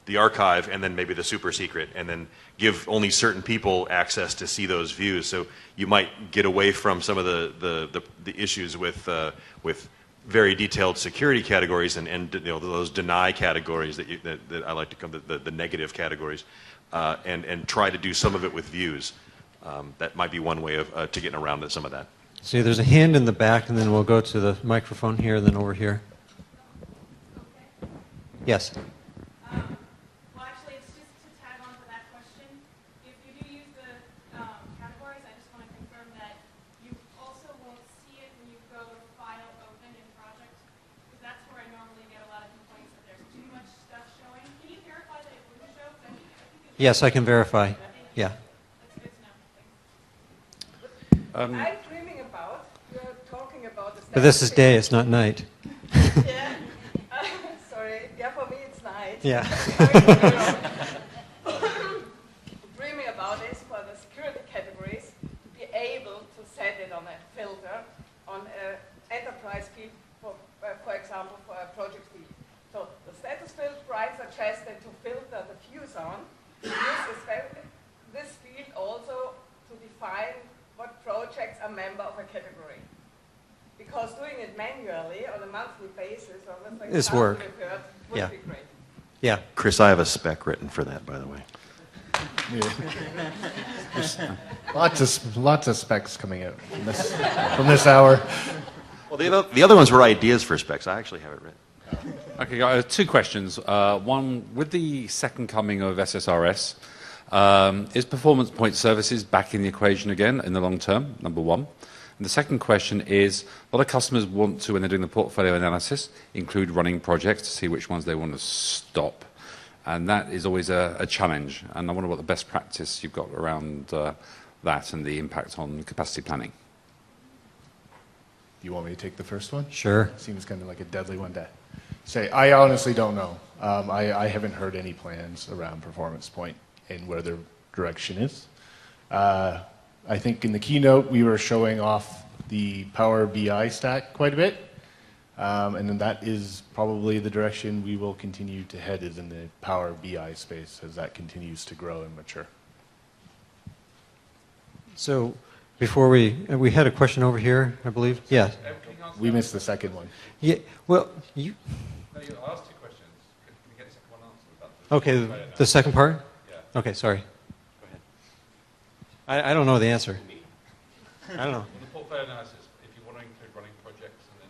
the archive, and then maybe the super secret, and then give only certain people access to see those views. So you might get away from some of the issues with very detailed security categories and those deny categories that I like to call the negative categories, and try to do some of it with views. That might be one way of to getting around some of that. See, there's a hand in the back, and then we'll go to the microphone here, and then over here. Yes. Well, actually, it's just to tag on to that question. If you do use the categories, I just want to confirm that you also won't see it when you go to File, Open in Project, because that's where I normally get a lot of complaints that there's too much stuff showing. Can you verify that it wouldn't show? I think Yes, I can verify. Yeah. that's good to know. I'm dreaming about, you're talking about the But this is day, it's not night. Yeah. Sorry. Yeah, for me it's night. Yeah. Dreaming about is for the security categories to be able to set it on a filter on an enterprise field, for example, for a project field. So the status field Brian suggested to filter the views on. This field also to define what projects are member of a category. Because doing it manually on a monthly basis or with like It's work. report would Yeah. be great. Yeah. Chris, I have a spec written for that, by the way. Yeah. Lots of specs coming out from this hour. Well, the other ones were ideas for specs. I actually have it written. Okay, two questions. One, with the second coming of SSRS, is performance point services back in the equation again in the long term, number one? And the second question is, a lot of customers want to, when they're doing the portfolio analysis, include running projects to see which ones they want to stop. And that is always a challenge. And I wonder what the best practice you've got around that and the impact on capacity planning. Do you want me to take the first one? Sure. Seems kind of like a deadly one to say. I honestly don't know. I haven't heard any plans around performance point and where their direction is. I think in the keynote we were showing off the Power BI stack quite a bit. And then that is probably the direction we will continue to head, is in the Power BI space as that continues to grow and mature. So before we had a question over here, I believe. Yeah. We missed the second one. Yeah. Well, you. No, I asked two questions. Can you get the second one answered? Okay. The second part. Yeah. Okay. Sorry. Go ahead. I don't know the answer. I don't know. In the portfolio analysis, if you want to include running projects and then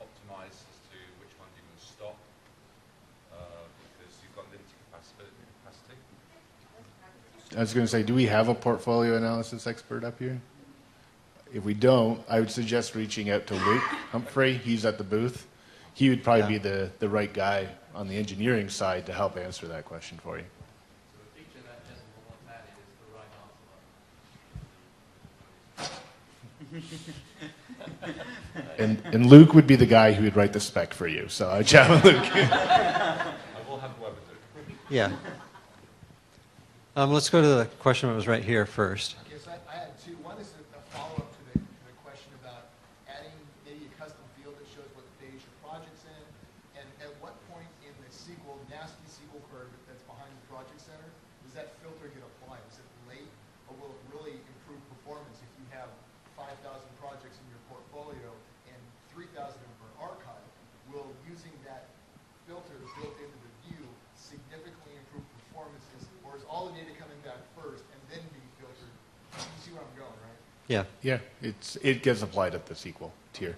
optimize as to which ones you can stop, because you've got limited capacity. I was going to say, do we have a portfolio analysis expert up here? If we don't, I would suggest reaching out to Luke Humphrey. He's at the booth. He would probably be the right guy on the engineering side to help answer that question for you. So the feature that gentleman wants added is the right answer. And Luke would be the guy who would write the spec for you. So I chat with Luke. I will have a word with Luke. Yeah. Let's go to the question that was right here first. Yes, I had two. One is a follow-up to the question about adding maybe a custom field that shows what phase your project's in, and at what point in the nasty SQL query that's behind the project center, does that filter get applied? Is it late, or will it really improve performance if you have 5,000 projects in your portfolio and 3,000 of them are archived? Will using that filter built into the view significantly improve performances, or is all the data coming back first and then being filtered? You see where I'm going, right? Yeah. Yeah, it gets applied at the SQL tier.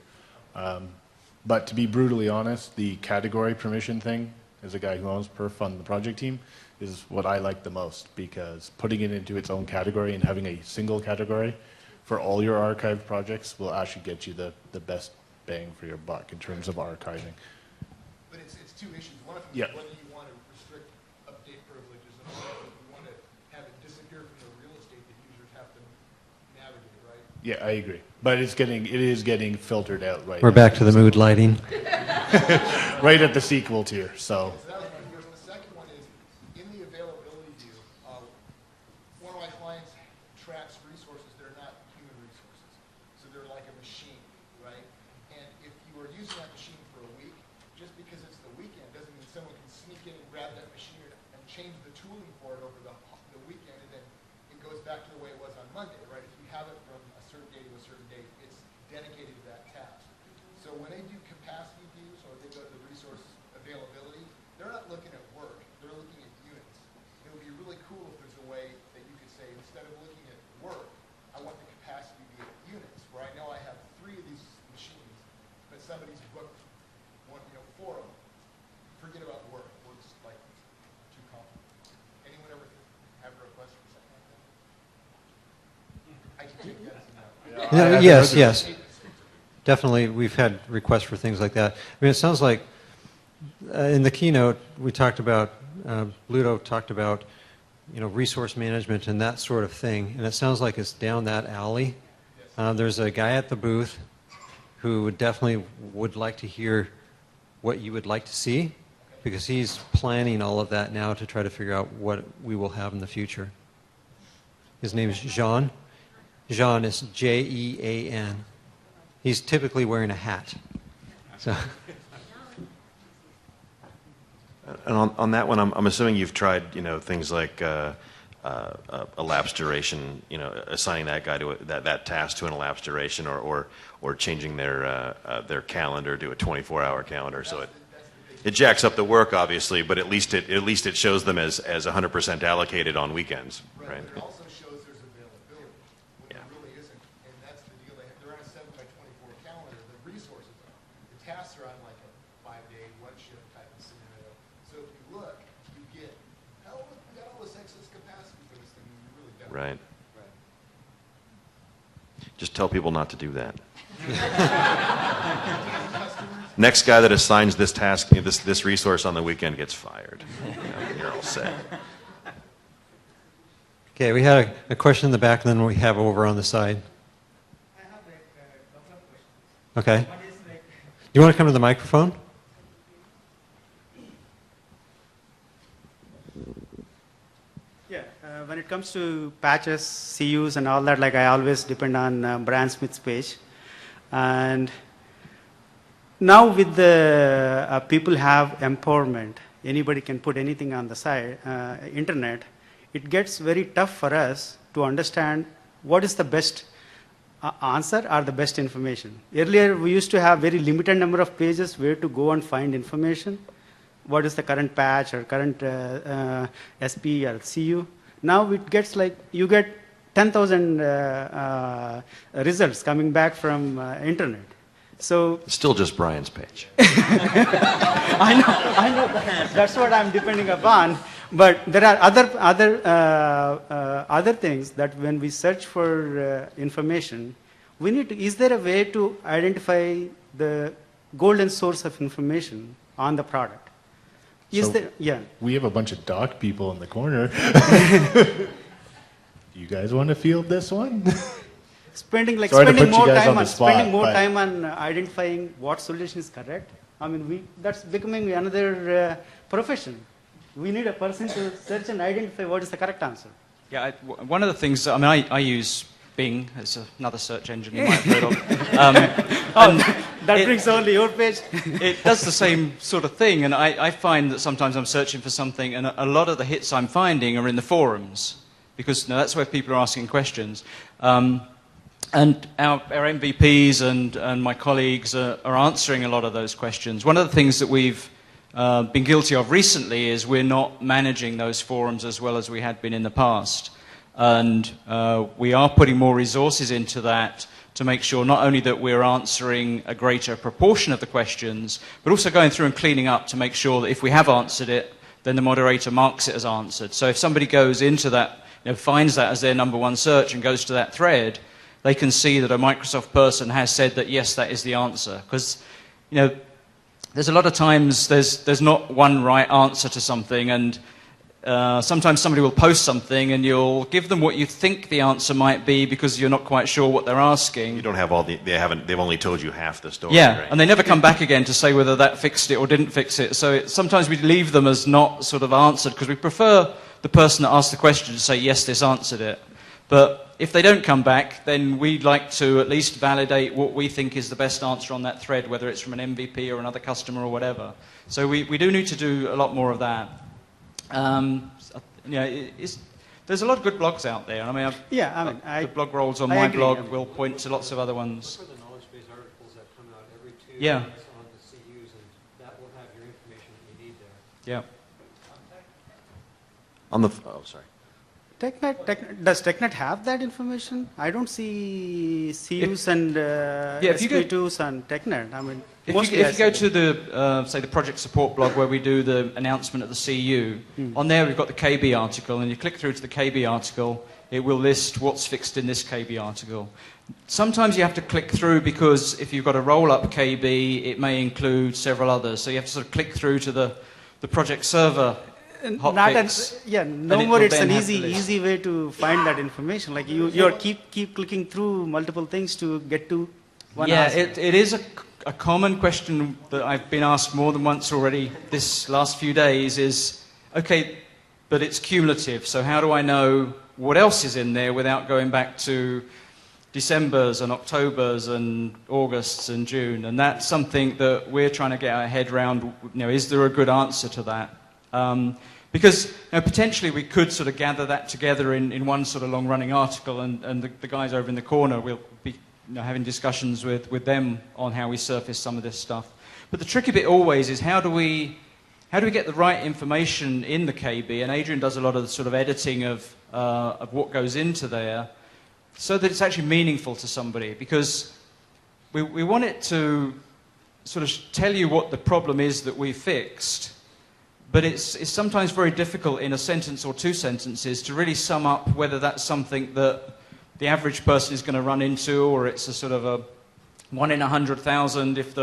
But to be brutally honest, the category permission thing, as a guy who owns Perf on the project team, is what I like the most, because putting it into its own category and having a single category for all your archived projects will actually get you the best bang for your buck in terms of archiving. But it's two issues. One of them is whether you want to restrict update privileges, and another if you want to have it disappear from the real estate that users have to navigate, right? Yeah, I agree. But it is getting filtered out right. We're back to the mood lighting. Right at the SQL tier. So. So that was my first. The second one is, in the availability view, one of my clients tracks resources that are not human resources. So they're like a machine, right? And if you are using that machine for a week, just because it's the weekend doesn't mean someone can sneak in and grab that machine and change the tooling for it over the weekend, and then it goes back to the way it was on Monday, right? If you have it from a certain day to a certain date, it's dedicated to that task. So when they do capacity views or they go to the resource availability, they're not looking at work, they're looking at units. It would be really cool if there's a way that you could say, instead of looking at work, I want the capacity to be at units, where I know I have 3 of these machines, but somebody's booked 4 of them. Forget about work, work's like too complicated. Anyone ever have a request for something like that? I can take that as a no. Yes. Definitely, we've had requests for things like that. I mean, it sounds like in the keynote we talked about, Ludo talked about, resource management and that sort of thing, and it sounds like it's down that alley. There's a guy at the booth who definitely would like to hear what you would like to see, because he's planning all of that now to try to figure out what we will have in the future. His name is Jean. Jean is Jean. He's typically wearing a hat. So. And on that one, I'm assuming you've tried, things like a elapsed duration, assigning that guy to that task to an elapsed duration, or changing their calendar to a 24-hour calendar. So That's the big It jacks up the work, obviously, but at least it shows them as 100% allocated on weekends, right? But it also shows there's availability when there really isn't, and that's the deal. They're on a 7x24 calendar. The resources are. The tasks are on like a 5-day, one shift type of scenario. So if you look, you get, hell, we got all this excess capacity for this thing, and you really don't. Right. Just tell people not to do that. Next guy that assigns this task, this resource on the weekend gets fired. You're all set. Okay, we had a question in the back, and then we have over on the side. I have like a couple of questions. Okay. One is like, You want to come to the microphone? yeah, when it comes to patches, CUs and all that, like I always depend on Brian Smith's page. And now with the people have empowerment, anybody can put anything on the side, internet, it gets very tough for us to understand what is the best answer or the best information. Earlier, we used to have very limited number of pages where to go and find information. What is the current patch or current SP or CU? Now it gets like, you get 10,000 results coming back from internet. So It's still just Brian's page. I know that's what I'm depending upon. But there are other things that when we search for information, we need to, is there a way to identify the golden source of information on the product? Is So- there, yeah. We have a bunch of doc people in the corner. Do you guys want to field this one? Spending like Sorry to spending put you more guys time on the on spot, spending more but- time on identifying what solution is correct. I mean, that's becoming another profession. We need a person to search and identify what is the correct answer. Yeah, one of the things, I use Bing as another search engine you might have heard of. That brings only your page. It does the same sort of thing, and I find that sometimes I'm searching for something, and a lot of the hits I'm finding are in the forums, because that's where people are asking questions. And our MVPs and my colleagues are answering a lot of those questions. One of the things that we've been guilty of recently is we're not managing those forums as well as we had been in the past. And we are putting more resources into that to make sure not only that we're answering a greater proportion of the questions, but also going through and cleaning up to make sure that if we have answered it, then the moderator marks it as answered. So if somebody goes into that, finds that as their number one search and goes to that thread, they can see that a Microsoft person has said that, yes, that is the answer. Because, there's a lot of times there's not one right answer to something, and sometimes somebody will post something and you'll give them what you think the answer might be because you're not quite sure what they're asking. You don't have they've only told you half the story. Yeah, right? and they never come back again to say whether that fixed it or didn't fix it. So sometimes we leave them as not sort of answered because we prefer the person that asked the question to say, yes, this answered it. But if they don't come back, then we'd like to at least validate what we think is the best answer on that thread, whether it's from an MVP or another customer or whatever. So we do need to do a lot more of that. There's a lot of good blogs out there. I mean, the blog rolls on my blog will point to lots of other ones. For the knowledge base articles that come out every 2 Yeah. months on the CUs, and that will have your information that you need there. Yeah. Sorry. Does TechNet have that information? I don't see CUs and if you go- SP2s on TechNet. I mean, If mostly you I go see- to the, say, the project support blog where we do the announcement of the CU, on there we've got the KB article, and you click through to the KB article, it will list what's fixed in this KB article. Sometimes you have to click through because if you've got a roll-up KB, it may include several others, so you have to sort of click through to the project server hotfix. No more. It's an easy way to find that information. Like you keep clicking through multiple things to get to one answer. It is a common question that I've been asked more than once already this last few days is, okay, but it's cumulative, so how do I know what else is in there without going back to Decembers and Octobers and Augusts and June? And that's something that we're trying to get our head around. Is there a good answer to that? Because potentially we could sort of gather that together in one sort of long-running article, and the guys over in the corner will be having discussions with them on how we surface some of this stuff. But the tricky bit always is how do we get the right information in the KB? And Adrian does a lot of the sort of editing of what goes into there, so that it's actually meaningful to somebody. Because we want it to sort of tell you what the problem is that we fixed, but it's sometimes very difficult in a sentence or two sentences to really sum up whether that's something that the average person is going to run into, or it's a sort of a 1 in 100,000. If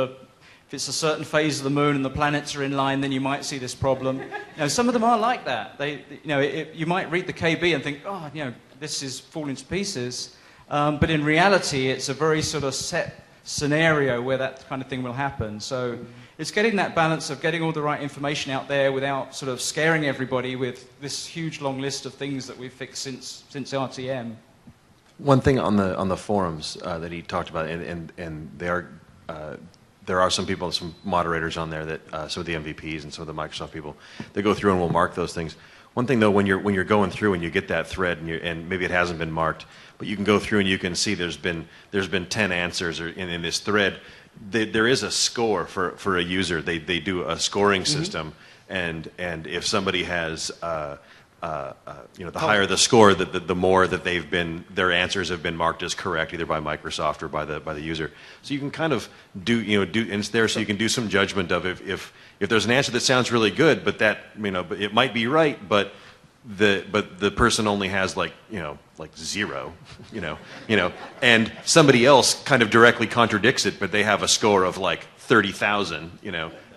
it's a certain phase of the moon and the planets are in line, then you might see this problem. Some of them are like that. You might read the KB and think, oh, this is falling to pieces. But in reality, it's a very sort of set scenario where that kind of thing will happen. So it's getting that balance of getting all the right information out there without sort of scaring everybody with this huge long list of things that we've fixed since RTM. One thing on the forums that he talked about, and there are some people, some moderators on there that some of the MVPs and some of the Microsoft people, they go through and will mark those things. One thing though, when you're going through and you get that thread and maybe it hasn't been marked, but you can go through and you can see there's been 10 answers in this thread. There is a score for a user. They do a scoring system, and if somebody has the higher the score, the more that their answers have been marked as correct, either by Microsoft or by the user. So you can kind of do and it's there, so you can do some judgment of if there's an answer that sounds really good, but but it might be right, but the person only has like 0, and somebody else kind of directly contradicts it, but they have a score of like 30,000,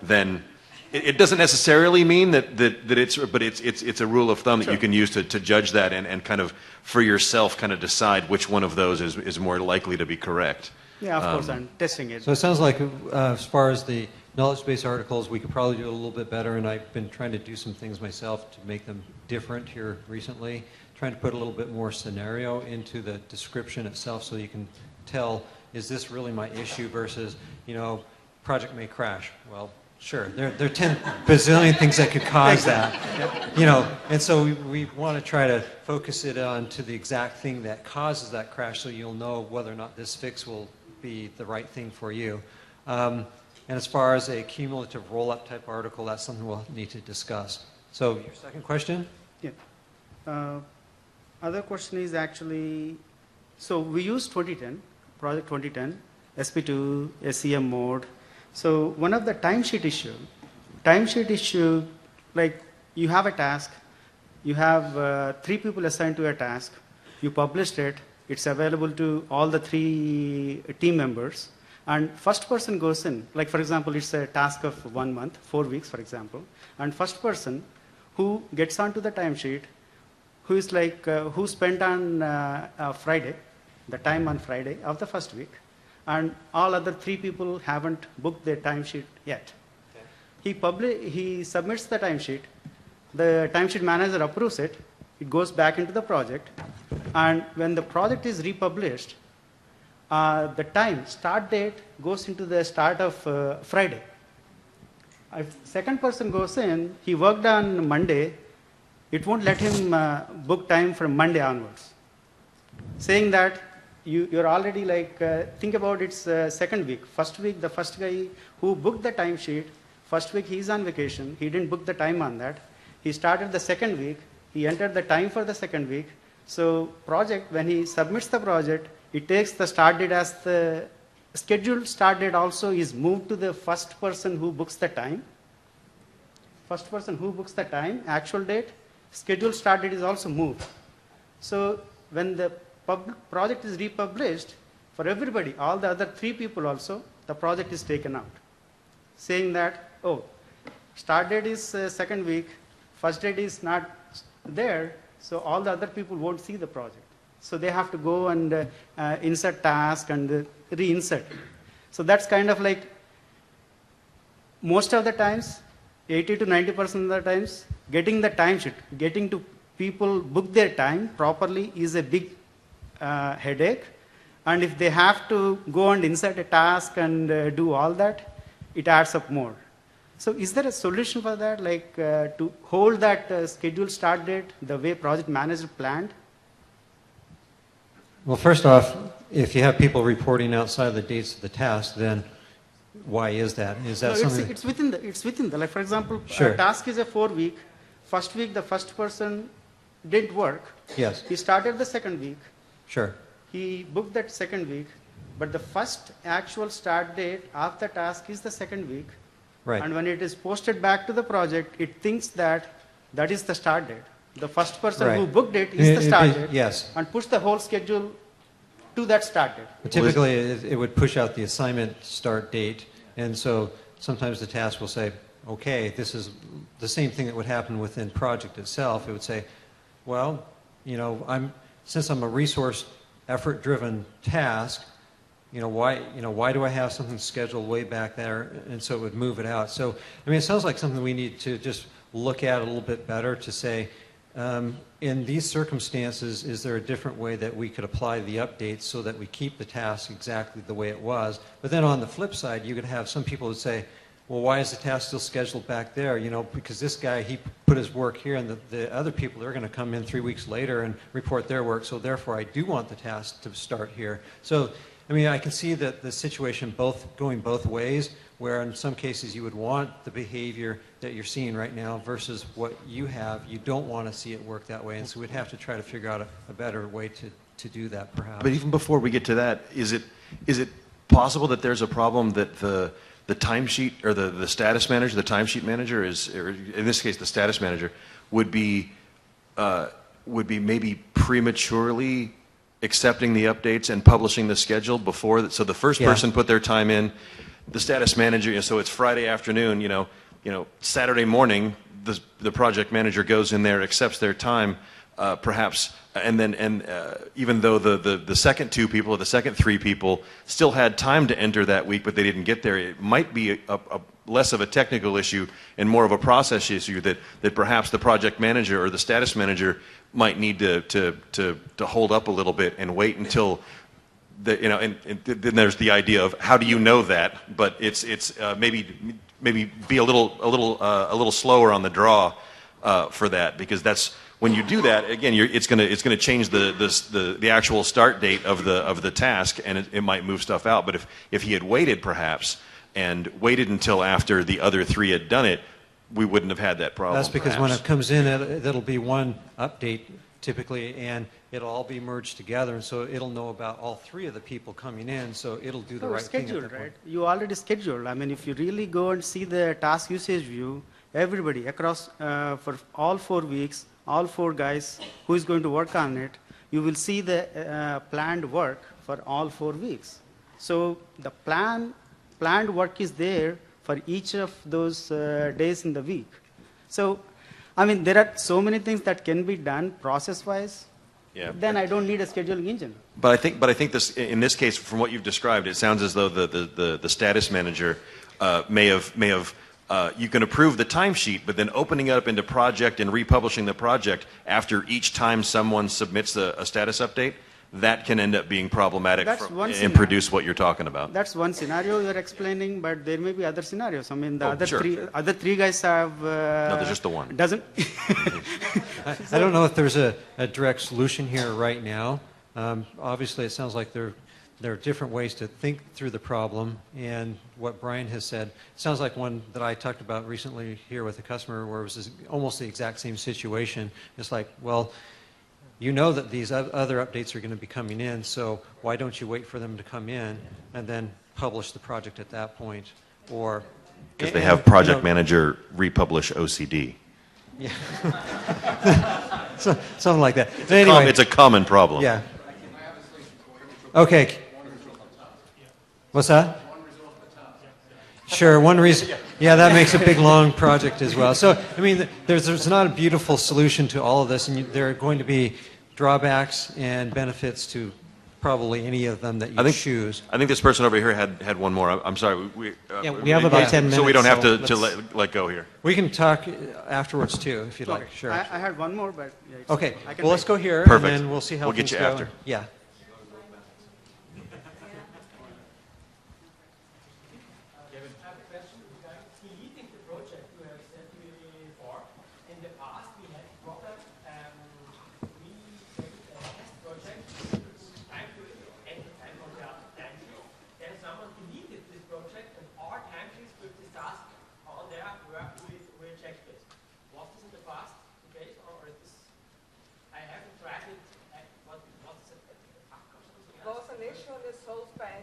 then it doesn't necessarily mean that it's a rule of thumb that you can use to judge that and kind of for yourself kind of decide which one of those is more likely to be correct. Yeah, of course, I'm testing it. So it sounds like as far as the knowledge base articles, we could probably do it a little bit better, and I've been trying to do some things myself to make them different here recently, trying to put a little bit more scenario into the description itself so you can tell, is this really my issue versus, project may crash. Well, sure, there are 10 bazillion things that could cause that, and so we want to try to focus it on to the exact thing that causes that crash so you'll know whether or not this fix will be the right thing for you. And as far as a cumulative roll-up type article, that's something we'll need to discuss. So your second question? Yeah. Other question is actually, so we use 2010, project 2010, SP2, SEM mode. So one of the timesheet issue, like you have a task, you have 3 people assigned to a task, you published it, it's available to all the 3 team members, and first person goes in, like for example, it's a task of 1 month, 4 weeks for example, and first person who gets onto the timesheet, who is like, who spent on Friday, the time on Friday of the first week, and all other 3 people haven't booked their timesheet yet. Okay. He submits the timesheet, the timesheet manager approves it, it goes back into the project, and when the project is republished, the start date goes into the start of Friday. If second person goes in, he worked on Monday, it won't let him book time from Monday onwards, saying that you're already like, think about its second week. First week, the first guy who booked the timesheet, first week he's on vacation, he didn't book the time on that. He started the second week, he entered the time for the second week. So project, when he submits the project, it takes the start date as the scheduled start date also is moved to the first person who books the time. First person who books the time, actual date, scheduled start date is also moved. So when the project is republished, for everybody, all the other 3 people also, the project is taken out, saying that, oh, start date is second week, first date is not there, so all the other people won't see the project. So they have to go and insert task and reinsert. So that's kind of like, most of the times, 80 to 90% of the times, getting the timesheet, getting to people book their time properly is a big headache. And if they have to go and insert a task and do all that, it adds up more. So is there a solution for that, like to hold that scheduled start date the way project manager planned? Well, first off, if you have people reporting outside of the dates of the task, then why is that? Is that No, something? it's within the, like for example, Sure. a task is a 4 week. First week, the first person didn't work. Yes. He started the second week. Sure. He booked that second week, but the first actual start date of the task is the second week. Right. And when it is posted back to the project, it thinks that that is the start date. The first person Right. who booked it is the start date. Yes. And push the whole schedule to that start date. But typically, it would push out the assignment start date, and so sometimes the task will say, okay, this is the same thing that would happen within project itself. It would say, well, since I'm a resource effort-driven task, why do I have something scheduled way back there? And so it would move it out. So, it sounds like something we need to just look at a little bit better to say, in these circumstances, is there a different way that we could apply the updates so that we keep the task exactly the way it was? But then on the flip side, you could have some people who say, well, why is the task still scheduled back there? Because this guy, he put his work here, and the other people, they're going to come in 3 weeks later and report their work, so therefore I do want the task to start here. So, I can see that the situation going both ways, where in some cases you would want the behavior that you're seeing right now versus what you have. You don't want to see it work that way, and so we'd have to try to figure out a better way to do that, perhaps. But even before we get to that, is it possible that there's a problem that the timesheet or the status manager, the timesheet manager or in this case the status manager, would be maybe prematurely accepting the updates and publishing the schedule before so the first person put their time in, the status manager, so it's Friday afternoon, Saturday morning the project manager goes in there, accepts their time, perhaps, and even though the second two people or the second three people still had time to enter that week, but they didn't get there, it might be a less of a technical issue and more of a process issue that perhaps the project manager or the status manager might need to hold up a little bit and wait until and then there's the idea of how do you know that, but it's maybe be a little slower on the draw for that, because that's when you do that again, it's going to change the actual start date of the task, and it might move stuff out. But if he had waited perhaps and waited until after the other three had done it, we wouldn't have had that problem. That's because perhaps. when it comes in, it'll be one update typically, and it'll all be merged together, and so it'll know about all three of the people coming in, so it'll do the right thing. Scheduled, right? You already scheduled. If you really go and see the task usage view, everybody across for all 4 weeks, all 4 guys who is going to work on it, you will see the planned work for all 4 weeks. So the planned work is there for each of those days in the week. So, there are so many things that can be done process-wise. Yeah. Then I don't need a scheduling engine. But I think this, in this case, from what you've described, it sounds as though the status manager may have you can approve the timesheet, but then opening it up into project and republishing the project after each time someone submits a status update, that can end up being problematic and produce what you're talking about. That's one scenario you're explaining, but there may be other scenarios. The other three guys have... no, there's just the one. Doesn't... I don't know if there's a direct solution here right now. Obviously, it sounds like there are different ways to think through the problem, and what Brian has said sounds like one that I talked about recently here with a customer where it was almost the exact same situation. It's like, well, you know that these other updates are going to be coming in, so why don't you wait for them to come in and then publish the project at that point? Or because they have project manager republish OCD. Yeah. Something like that. But anyway, it's a common problem. Yeah. Okay. What's that? Sure, one reason. Yeah, that makes a big, long project as well. So, there's not a beautiful solution to all of this, and there are going to be drawbacks and benefits to probably any of them that you choose. I think this person over here had one more. I'm sorry. We have about 10 minutes. So we don't have to let go here. We can talk afterwards, too, if you'd like. Sure. I had one more, but... Yeah, okay. Well, let's go here, Perfect. and then we'll see how things get you go. after. Yeah.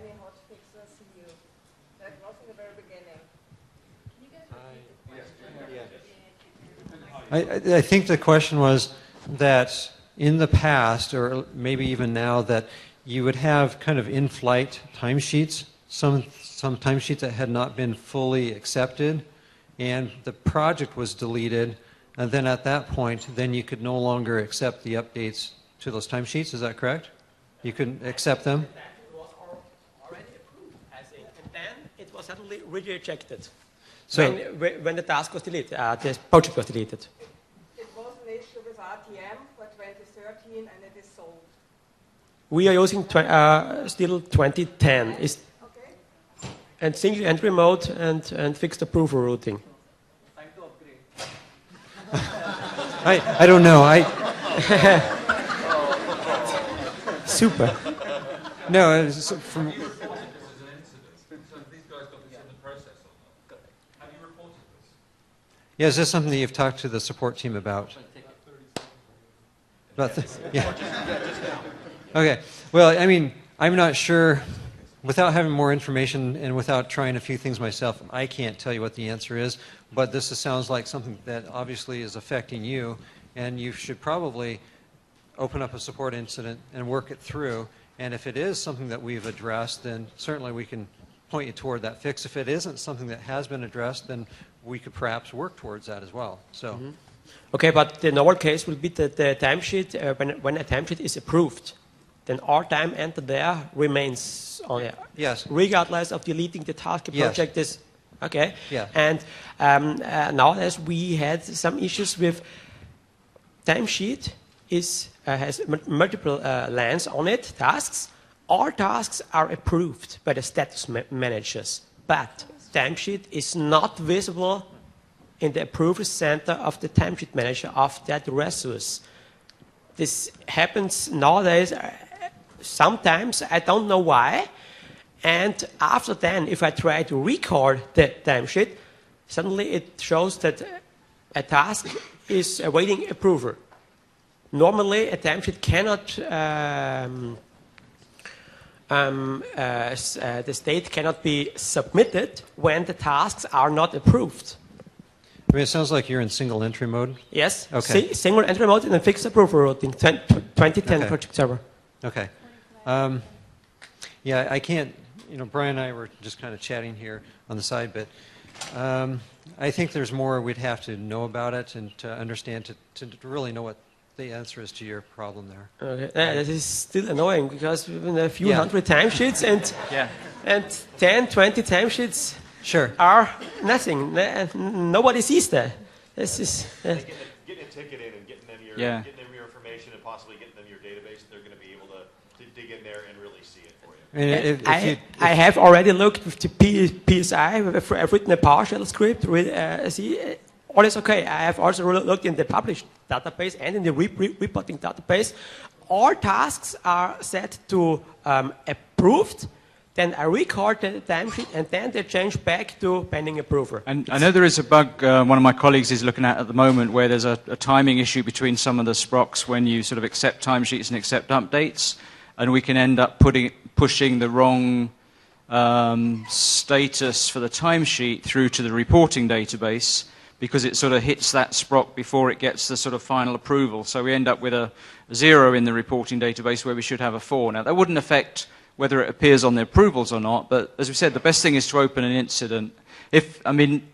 many hot fixes new. That was in the very beginning. I think the question was that in the past, or maybe even now, that you would have kind of in-flight timesheets, some timesheets that had not been fully accepted, and the project was deleted, and then at that point, then you could no longer accept the updates to those timesheets. Is that correct? You couldn't accept them? It was already approved, I think, and then it was suddenly rejected. So, when the task was deleted, the project was deleted. It was an issue with RTM for 2013 and it is solved. We are using still 2010. Okay. And single entry mode and fixed approval routing. Time to upgrade. I don't know. Super. No, it's from... Yeah, is this something that you've talked to the support team about? Yeah. Okay. Well, I mean, I'm not sure. Without having more information and without trying a few things myself, I can't tell you what the answer is. But this sounds like something that obviously is affecting you, and you should probably open up a support incident and work it through. And if it is something that we've addressed, then certainly we can point you toward that fix. If it isn't something that has been addressed, then we could perhaps work towards that as well. So, Okay, but the normal case will be that the timesheet, when a timesheet is approved, then our time entered there remains on it. Yes. Regardless of deleting the task project is okay. Yeah. And nowadays we had some issues with timesheet has multiple lines on it, tasks. All tasks are approved by the status managers, but timesheet is not visible in the approval center of the timesheet manager of that resource. This happens nowadays sometimes, I don't know why, and after then, if I try to record the timesheet, suddenly it shows that a task is awaiting approval. Normally, a timesheet cannot the state cannot be submitted when the tasks are not approved. I mean, it sounds like you're in single entry mode. Yes. Okay. Single entry mode and a fixed approval routing, 2010 Okay. project server. Okay. Yeah, I can't, Brian and I were just kind of chatting here on the side, but I think there's more we'd have to know about it and to understand to really know what the answer is to your problem there. Okay. That is still annoying because even a few hundred timesheets and 10, 20 timesheets are nothing. Nobody sees that. This is getting a ticket in and getting them your information and possibly getting them your database, they're going to be able to dig in there and really see it for you. I have already looked with the PSI. I've written a PowerShell script. All is okay. I have also looked in the published database and in the reporting database. All tasks are set to approved. Then I record the timesheet, and then they change back to pending approval. And I know there is a bug one of my colleagues is looking at the moment where there's a timing issue between some of the sprocs when you sort of accept timesheets and accept updates, and we can end up pushing the wrong status for the timesheet through to the reporting database because it sort of hits that sproc before it gets the sort of final approval. So we end up with a 0 in the reporting database where we should have a 4. Now, that wouldn't affect whether it appears on the approvals or not, but as we said, the best thing is to open an incident.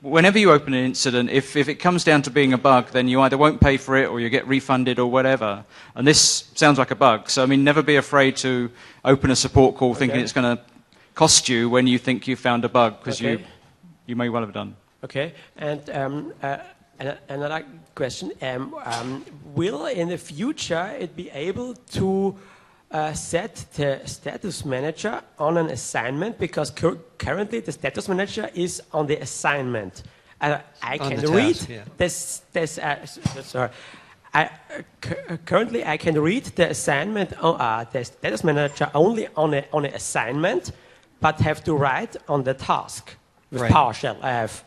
Whenever you open an incident, if it comes down to being a bug, then you either won't pay for it or you get refunded or whatever. And this sounds like a bug. So, never be afraid to open a support call thinking it's going to cost you when you think you found a bug, because you may well have done. Okay, and another question. Will in the future it be able to set the status manager on an assignment, because currently the status manager is on the assignment. I can read this. Currently, I can read the assignment, the status manager only on an assignment, but have to write on the task with PowerShell. I have.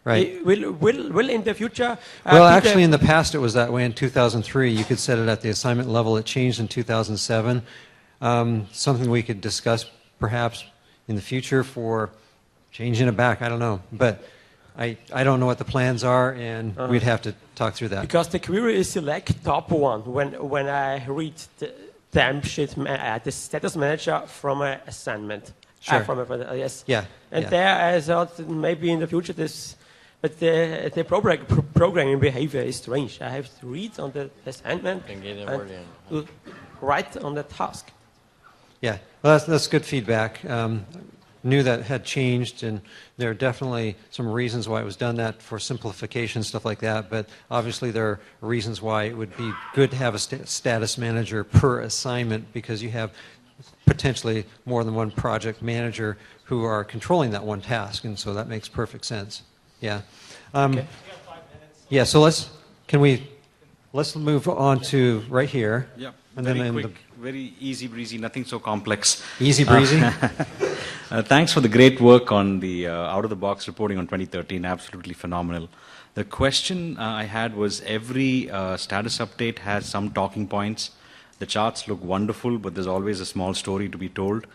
Right. Will in the future? Well, actually, in the past, it was that way. In 2003, you could set it at the assignment level. It changed in 2007. Something we could discuss, perhaps, in the future for changing it back. I don't know. But I don't know what the plans are, and we'd have to talk through that. Because the query is select top one. When I read the timesheet, the status manager from an assignment. Sure. Yes. Yeah. And yeah. there I thought maybe in the future this, but the programming behavior is strange. I have to read on the assignment And get a word in. write on the task. Yeah, well, that's good feedback. Knew that had changed, and there are definitely some reasons why it was done that for simplification, stuff like that, but obviously there are reasons why it would be good to have a status manager per assignment, because you have potentially more than one project manager who are controlling that one task, and so that makes perfect sense. Yeah. Okay. Yeah, so let's move on to right here. Yeah, and very then quick, very easy breezy, nothing so complex. Easy breezy? Thanks for the great work on the out-of-the-box reporting on 2013, absolutely phenomenal. The question I had was every status update has some talking points. The charts look wonderful, but there's always a small story to be told.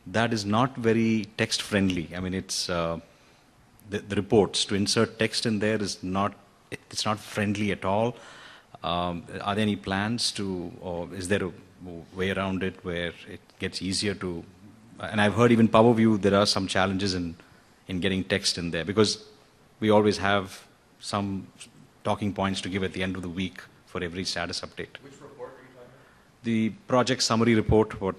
That is not very text-friendly. I mean, it's the reports, to insert text in there is not, it's not friendly at all. Are there any plans to, or is there a way around it where it gets easier to, and I've heard even PowerView, there are some challenges in getting text in there, because we always have some talking points to give at the end of the week for every status update. Which report are you talking about? The project summary report, what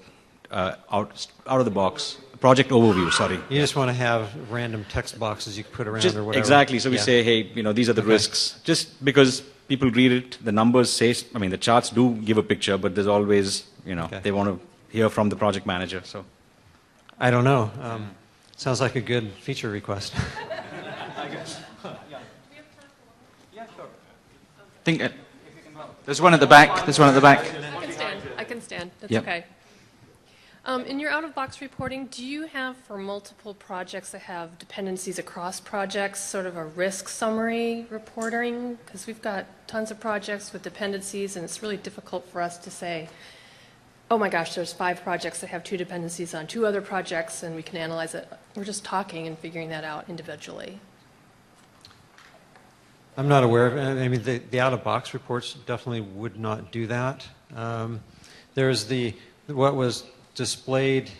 out of the box, project overview, sorry. You just want to have random text boxes you can put around Just, or whatever. exactly, so we Yeah. say, hey, you know, these are the risks. Just because people read it, the numbers say, I mean, the charts do give a picture, but there's always, you know, they want to hear from the project manager, so. I don't know. Sounds like a good feature request. I guess. Yeah, sure. Think there's one at the back. There's one at the back. I can stand. I can stand. That's Yep. okay. In your out-of-box reporting, do you have for multiple projects that have dependencies across projects sort of a risk summary reporting? Because we've got tons of projects with dependencies, and it's really difficult for us to say, oh my gosh, there's 5 projects that have 2 dependencies on 2 other projects, and we can analyze it. We're just talking and figuring that out individually. I'm not aware of it. I mean, the out-of-box reports definitely would not do that. There's what was displayed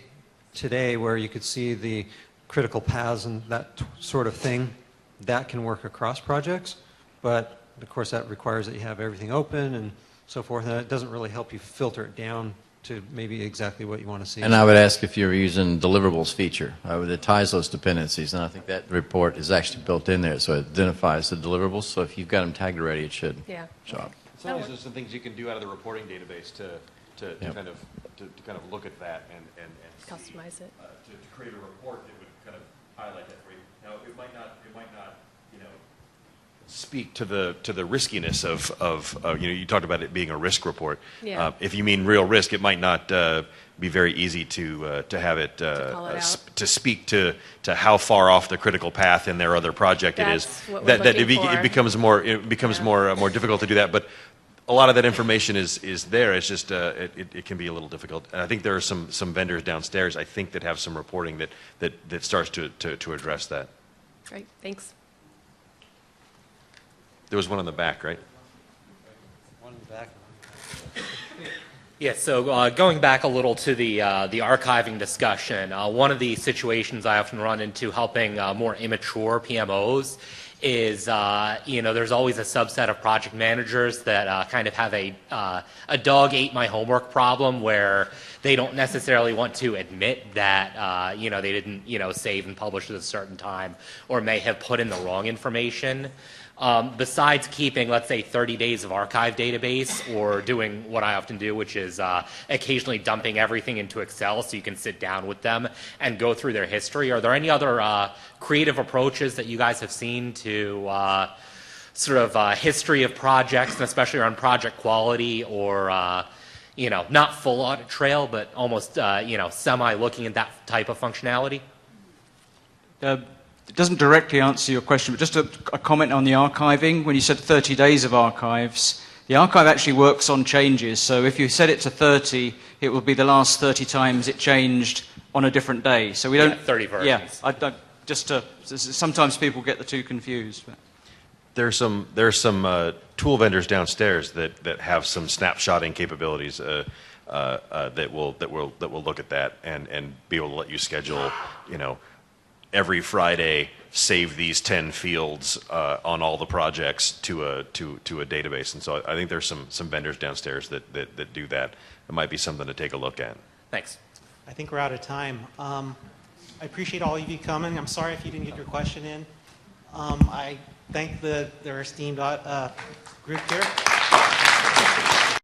today where you could see the critical paths and that sort of thing. That can work across projects, but of course that requires that you have everything open and so forth, and it doesn't really help you filter it down to maybe exactly what you want to see. And I would ask if you're using deliverables feature that ties those dependencies, and I think that report is actually built in there, so it identifies the deliverables. So if you've got them tagged already, it should show up. Sometimes there's some things you can do out of the reporting database to Yep. kind of look at that and Customize it. to create a report that would kind of highlight that for you. Now it might not you know speak to the riskiness of you know, you talked about it being a risk report. Yeah. If you mean real risk, it might not be very easy to have it call it out. to speak to how far off the critical path in their other project it is. That's what we're looking for. It becomes more difficult to do that, but a lot of that information is there. It's just it can be a little difficult. And I think there are some vendors downstairs, I think, that have some reporting that starts to address that. Great, thanks. There was one on the back, right? One in the back. Yes, so going back a little to the archiving discussion, one of the situations I often run into helping more immature PMOs is, you know, there's always a subset of project managers that kind of have a dog ate my homework problem where they don't necessarily want to admit that, you know, they didn't, you know, save and publish at a certain time or may have put in the wrong information. Besides keeping, let's say, 30 days of archive database or doing what I often do, which is occasionally dumping everything into Excel so you can sit down with them and go through their history, are there any other creative approaches that you guys have seen to sort of history of projects, and especially around project quality or, you know, not full audit trail, but almost, you know, semi-looking at that type of functionality? It doesn't directly answer your question, but just a comment on the archiving. When you said 30 days of archives, the archive actually works on changes. So if you set it to 30, it will be the last 30 times it changed on a different day. So we don't... Yeah, 30 versions. Yeah, sometimes people get the two confused. But. There's some tool vendors downstairs that have some snapshotting capabilities that will look at that and be able to let you schedule, every Friday save these 10 fields on all the projects to a database. And so I think there's some vendors downstairs that do that. It might be something to take a look at. Thanks. I think we're out of time. I appreciate all of you coming. I'm sorry if you didn't get your question in. I thank their esteemed group here.